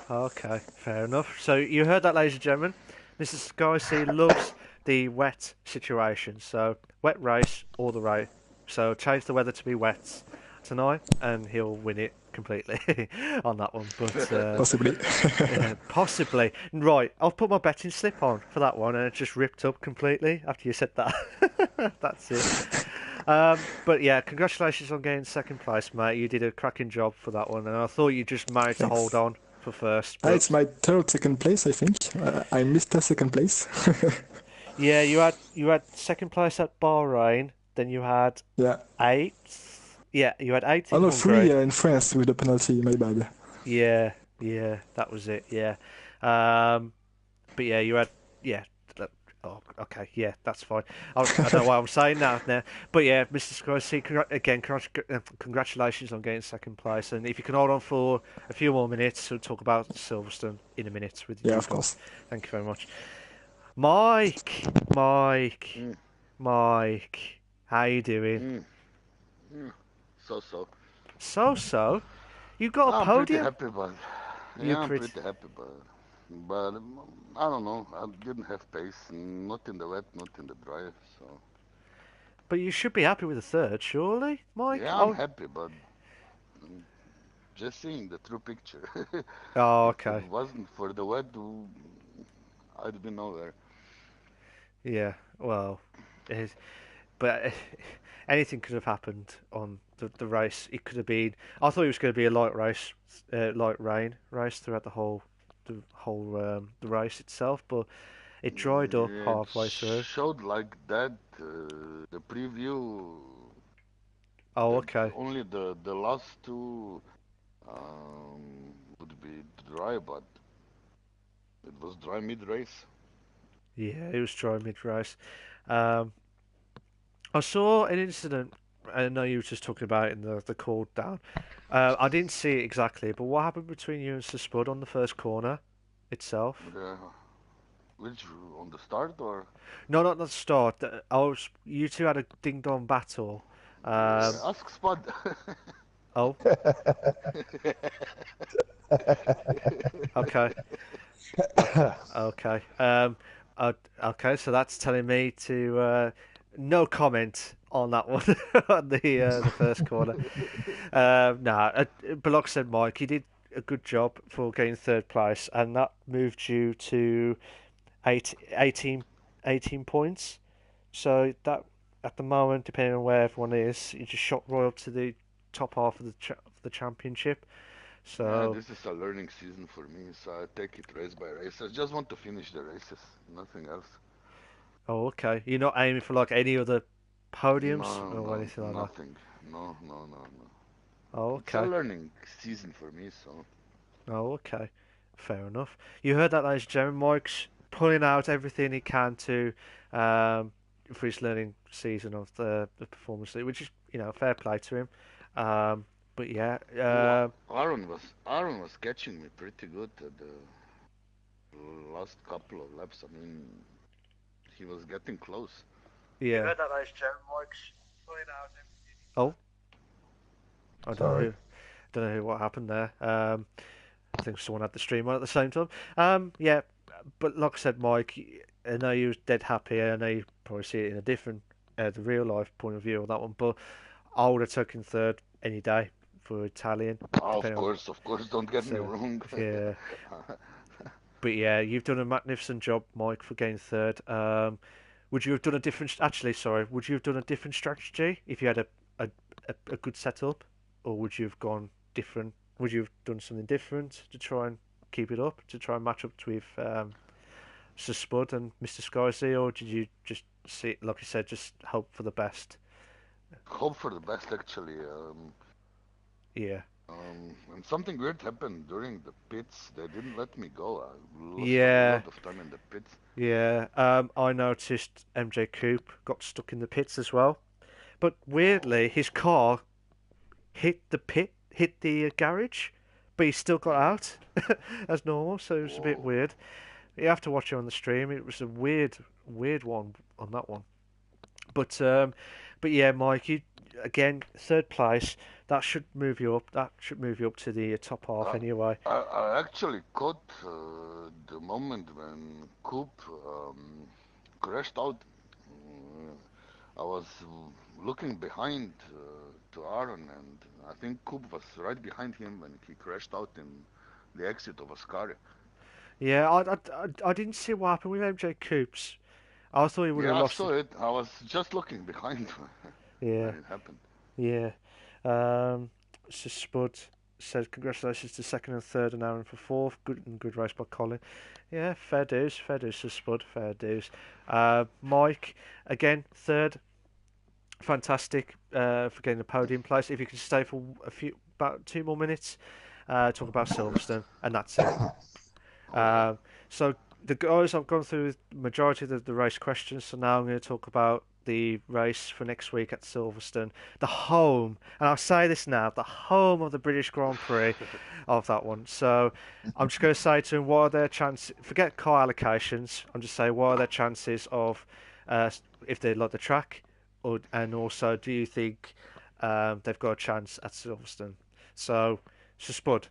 S1: Okay, fair enough. So you heard that, ladies and gentlemen. Mr. Scorsese loves the wet situation. So wet race or the rain. So change the weather to be wet tonight, and he'll win it completely on that one. But
S4: Possibly.
S1: possibly. Right, I'll put my betting slip on for that one, and it just ripped up completely after you said that. That's it. But yeah, congratulations on getting second place, mate. You did a cracking job for that one, and I thought you just managed to hold
S4: Thanks.
S1: on for first. But
S4: It's my third second place, I think. I missed a second place.
S1: yeah, you had second place at Bahrain, then you had
S4: Yeah.
S1: eighth. Yeah, you had eighth
S4: Oh
S1: in
S4: no,
S1: Hungary.
S4: three in France with the penalty. My bad.
S1: Yeah, yeah, that was it. Yeah, um, but yeah, you had yeah. Oh, okay, yeah, that's fine. I don't know why I'm saying that now, but yeah, Mr. Scorsese, congratulations on getting second place, and if you can hold on for a few more minutes, we'll talk about Silverstone in a minute with
S4: Yeah,
S1: you
S4: of
S1: guys.
S4: course.
S1: Thank you very much, Mike. Mike,
S3: Mm,
S1: Mike, how you doing?
S3: mm, mm. So.
S1: So, you got a
S3: I'm pretty
S1: podium?
S3: happy, but
S1: You
S3: yeah, I'm
S1: pretty.
S3: pretty happy, but I don't know. I didn't have pace, not in the wet, not in the dry. So
S1: But you should be happy with the third, surely, Mike.
S3: yeah, I'm
S1: Oh,
S3: happy, but mm, just seeing the true picture.
S1: oh,
S3: If it
S1: okay.
S3: wasn't for the wet, I'd be nowhere.
S1: Yeah. Well, it, but anything could have happened on the race. It could have been. I thought it was going to be a light race, light rain race throughout the whole the race itself, but it dried up
S3: It
S1: halfway through.
S3: showed like that. The preview,
S1: Oh,
S3: the
S1: okay.
S3: only the last two would be dry, but it was dry mid race.
S1: Yeah, it was dry mid race. Um, I saw an incident. I know you were just talking about it in the cool down. I didn't see it exactly, but what happened between you and Sir Spud on the first corner itself?
S3: The, which on the start or
S1: No, not the start. You two had a ding dong battle. Um,
S3: ask Spud.
S1: oh, okay, okay. Okay. So that's telling me to no comment on that one on the first corner. Nah, but like I said, Mike, you did a good job for getting third place, and that moved you to 18, 18 points. So that at the moment, depending on where everyone is, you just shot right up to the top half of the championship.
S3: Yeah,
S1: So,
S3: this is a learning season for me, so I take it race by race. I just want to finish the races, nothing else.
S1: oh, okay. You're not aiming for like any other podiums
S3: No,
S1: or
S3: no,
S1: anything like that.
S3: nothing. No, no, no, no.
S1: Oh,
S3: It's a
S1: okay.
S3: learning season for me, so
S1: Oh, okay. Fair enough. You heard that, ladies and gentlemen. Mike's pulling out everything he can to um, for his learning season of the performance league, which is fair play to him. But yeah,
S3: Aaron was catching me pretty good at the last couple of laps. I mean, he was getting close.
S1: you yeah. Heard that, ladies and gentlemen. Mike's pulling out everything. Oh, I
S2: Sorry.
S1: don't know what happened there. I think someone had the stream on at the same time. Yeah, but like I said, Mike, I know you was dead happy. I know you probably see it in a different, the real life point of view on that one. But I would have taken third any day for Italian.
S3: Of course, don't get me
S1: So,
S3: wrong.
S1: yeah. But yeah, you've done a magnificent job, Mike, for getting third. Would you have done a different? Actually, sorry, would you have done a different strategy if you had a good setup, or would you have gone different? Would you have done something different to try and keep it up, to try and match up with Sir Spud and Mr. Skyzy, or did you just see, like you said, just hope for the best?
S3: Hope for the best, actually.
S1: Yeah.
S3: And something weird happened during the pits. They didn't let me go. I lost a
S1: Yeah.
S3: lot of time in the pits.
S1: Yeah. I noticed MJ Coupe got stuck in the pits as well, but weirdly, his car hit the garage, but he still got out as normal. So it was a bit weird. You have to watch it on the stream. It was a weird one on that one. But yeah, Mike, you again third place. That should move you up. That should move you up to the top half anyway.
S3: I actually caught the moment when Coop crashed out. I was looking behind to Aaron, and I think Coop was right behind him when he crashed out in the exit of Ascari.
S1: Yeah, I didn't see what happened with MJ Coops. I thought he would have
S3: Yeah, I
S1: lost
S3: saw it. I was just looking behind
S1: Yeah,
S3: when it happened.
S1: yeah. So Spud says congratulations to second and third and Aaron for fourth. Good race by Colin. Yeah, fair dues to Spud, fair dues. Mike again third. Fantastic for getting the podium place. If you can stay for about 2 more minutes, talk about Silverstone, and that's it. So the guys, I've gone through the majority of the race questions, so now I'm going to talk about the race for next week at Silverstone, the home, and I'll say this now, the home of the British Grand Prix of that one. So I'm just going to say to them, what are their chances, forget car allocations, I'm just saying, what are their chances of, if they like the track, and also, do you think they've got a chance at Silverstone? So Spud,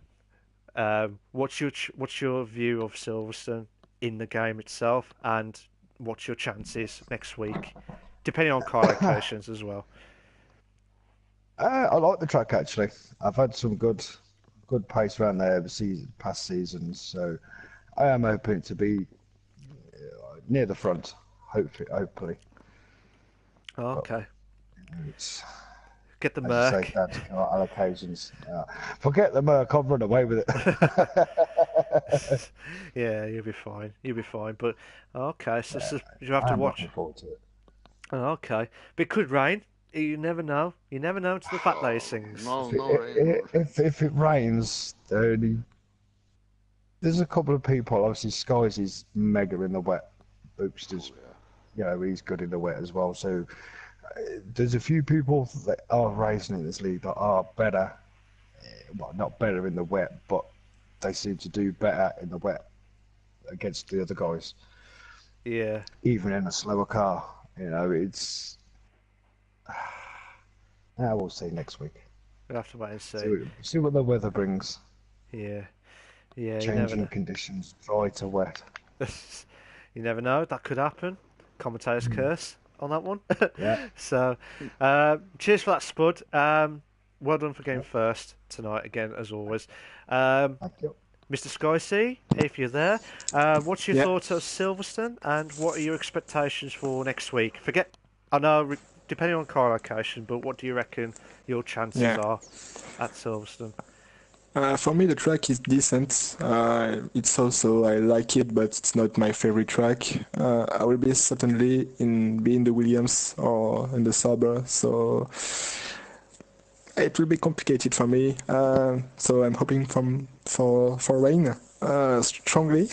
S1: what's your view of Silverstone in the game itself, and what's your chances next week, depending on car allocations as well?
S2: I like the track actually. I've had some good pace around there over past seasons, so I am hoping to be near the front. Hopefully.
S1: Okay.
S2: It's,
S1: Get the
S2: as you say,
S1: Merc.
S2: down to car allocations. Forget the Merc. I'll run away with it.
S1: Yeah, you'll be fine. You'll be fine. But okay, so you have to
S2: I'm
S1: watch.
S2: looking forward to it.
S1: Okay, but it could rain. You never know. You never know to the fat these things.
S3: No rain.
S2: If it rains, there's a couple of people. Obviously, Skies is mega in the wet. Boopster's, he's good in the wet as well. So there's a few people that are racing in this league that are better. Well, not better in the wet, but they seem to do better in the wet against the other guys.
S1: Yeah.
S2: Even in a slower car, it's. We'll see next week.
S1: We'll have to wait and see.
S2: See what the weather brings.
S1: Yeah. Yeah.
S2: Changing conditions, dry to wet.
S1: You never know. That could happen. Commentator's curse on that one.
S2: Yeah.
S1: So, cheers for that, Spud. Well done for getting first tonight again, as always.
S2: Thank you.
S1: Mr. Skycy, if you're there, what's your thoughts of Silverstone, and what are your expectations for next week? I know, depending on car location, but what do you reckon your chances are at Silverstone?
S4: For me, the track is decent. It's also, I like it, but it's not my favorite track. I will be certainly be in the Williams or in the Sauber, so it will be complicated for me. So I'm hoping for rain strongly.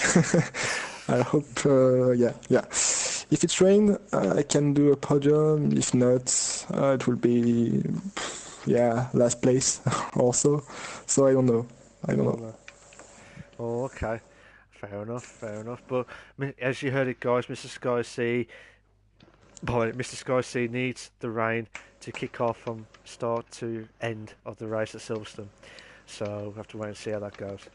S4: I hope, If it's rain, I can do a podium. If not, it will be, last place also. So I don't know.
S1: Oh, okay. Fair enough. But as you heard it, guys, Mr. Skycy needs the rain to kick off from start to end of the race at Silverstone. So we'll have to wait and see how that goes.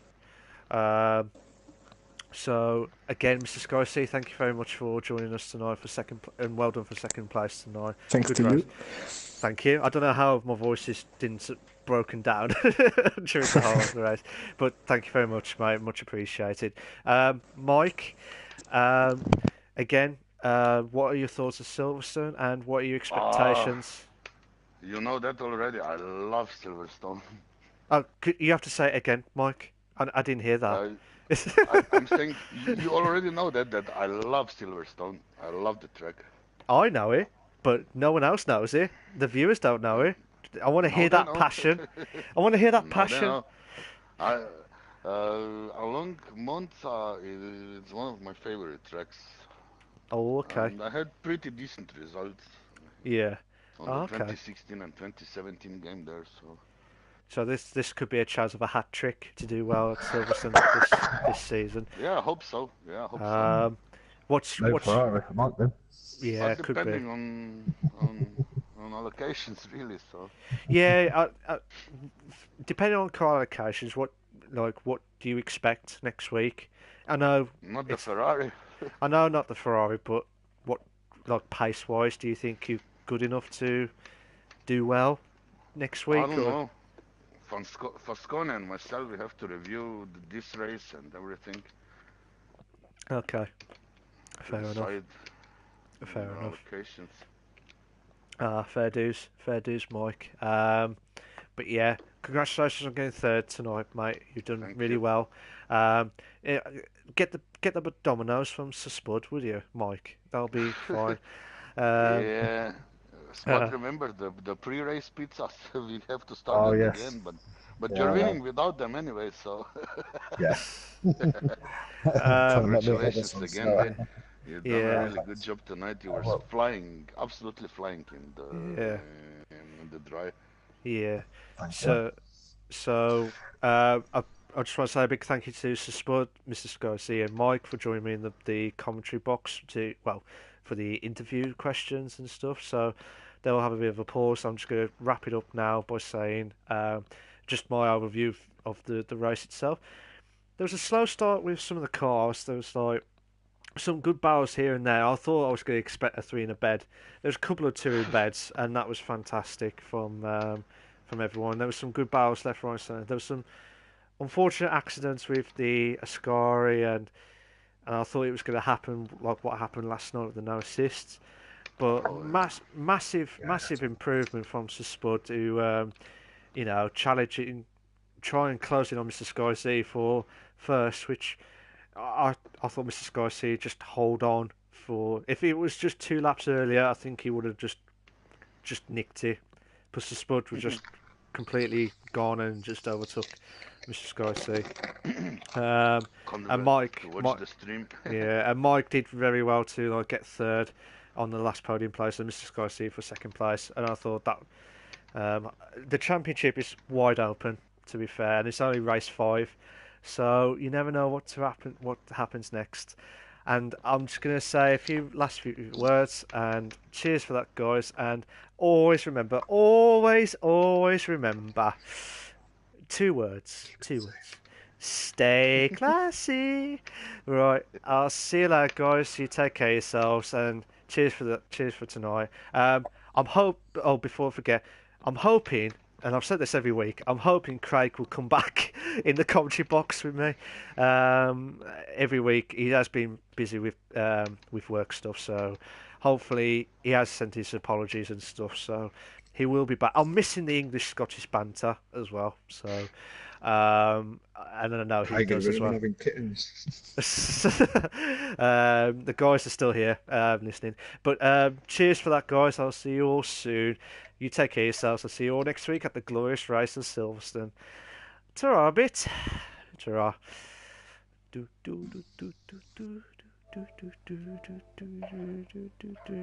S1: So again, Mr. Scorsese, thank you very much for joining us tonight for and well done for second place tonight.
S4: Thanks
S1: Good
S4: to
S1: race.
S4: you.
S1: Thank you. I don't know how my voice is didn't broken down during the whole of the race, but thank you very much, mate. Much appreciated. Mike, um, again, what are your thoughts of Silverstone and what are your
S3: Ah,
S1: expectations?
S3: you know that already. I love Silverstone.
S1: Oh, you have to say it again, Mike. I didn't hear that.
S3: Uh, I'm saying you already know that I love Silverstone. I love the track.
S1: I know it, but no one else knows it. The viewers don't know
S3: Uh,
S1: it. I want to
S3: Now
S1: hear
S3: they
S1: that
S3: know.
S1: passion. I want to hear that
S3: Now they
S1: passion.
S3: know. I Along Monza is one of my favorite tracks,
S1: Oh, okay.
S3: and I had pretty decent results
S1: Yeah.
S3: on the
S1: Oh, okay.
S3: 2016 and 2017 game there. So
S1: So this could be a chance of a hat trick to do well at Silverstone this season.
S3: yeah, I hope so. Yeah, I hope so.
S1: Um,
S2: No
S1: what's
S2: Ferrari, I might do.
S1: yeah,
S3: But
S1: could be.
S3: depending on allocations, really. So
S1: Yeah, depending on car allocations, what do you expect next week? I know
S3: not the
S1: it's
S3: Ferrari.
S1: I know not the Ferrari, but what like pace wise, do you think you're good enough to do well next
S3: I
S1: week
S3: don't
S1: or
S3: know. Fascone and myself, we have to review this race and everything
S1: okay,
S3: to
S1: fair enough,
S3: decide
S1: fair
S3: the
S1: enough.
S3: allocations.
S1: Fair dues, Mike. But yeah, congratulations on getting third tonight, mate. You've done
S3: Thank
S1: really
S3: you.
S1: well. Yeah, get the Dominoes from Sir Spud, would you, Mike? That'll be fine. Um,
S3: Yeah, Spot,
S1: uh,
S3: remember the pre-race pizzas? We have to start
S2: Oh
S3: them
S2: yes.
S3: again, but
S2: Yeah,
S3: you're
S2: I know.
S3: winning without them anyway, so
S2: Yeah.
S1: um,
S2: Trying not to hit this
S3: congratulations
S2: one
S3: again,
S2: slower.
S3: mate. You've done a
S1: yeah,
S2: Oh,
S3: really good
S2: thanks.
S3: job tonight. You
S2: I
S3: were
S2: will.
S3: flying, absolutely flying
S1: yeah,
S3: in the dry.
S1: yeah.
S2: Thank you.
S1: So I just want to say a big thank you to Sir Spud, Mr. Scorsese, and Mike for joining me in the commentary box for the interview questions and stuff. So they'll have a bit of a pause. I'm just going to wrap it up now by saying just my overview of the race itself. There was a slow start with some of the cars. There was like some good battles here and there. I thought I was going to expect a three in a bed. There was a couple of two in beds, and that was fantastic from everyone. There was some good battles left, right, and centre. There was some unfortunate accidents with the Ascari, and I thought it was going to happen like what happened last night with the no assists. But
S3: Oh,
S1: massive improvement from Sir Spud to challenging, try and close in on Mr. Sky Z for first, which I thought Mr. Scorsese just hold on for. If it was just 2 laps earlier, I think he would have just nicked it. Plus the Spud was
S3: yeah.
S1: just completely gone and just overtook Mr. Scorsese. Um,
S3: Can't
S1: and
S3: wait to watch
S1: Mike,
S3: the stream.
S1: yeah, and Mike did very well to like get third on the last podium place, and Mr. Scorsese for second place. And I thought that the championship is wide open. To be fair, and it's only race 5, so you never know what happens next. And I'm just gonna say a few last few words and cheers for that, guys. And always remember 2 words. Stay classy. Right, I'll see you later, guys. You take care of yourselves and cheers for tonight. I'm hope. Oh, before I forget, I'm hoping, and I've said this every week. I'm hoping Craig will come back in the commentary box with me every week. He has been busy with work stuff, so hopefully he has sent his apologies and stuff. So he will be back. I'm missing the English Scottish banter as well. So and I know he
S2: Tiger
S1: does as
S2: women
S1: well.
S2: having kittens.
S1: The guys are still here listening. But cheers for that, guys. I'll see you all soon. You take care of yourselves. I'll see you all next week at the glorious race of Silverstone. Ta-ra, bit. Ta-ra. Do, do, do, do, do, do, do, do, do, do, do, do, do, do, do.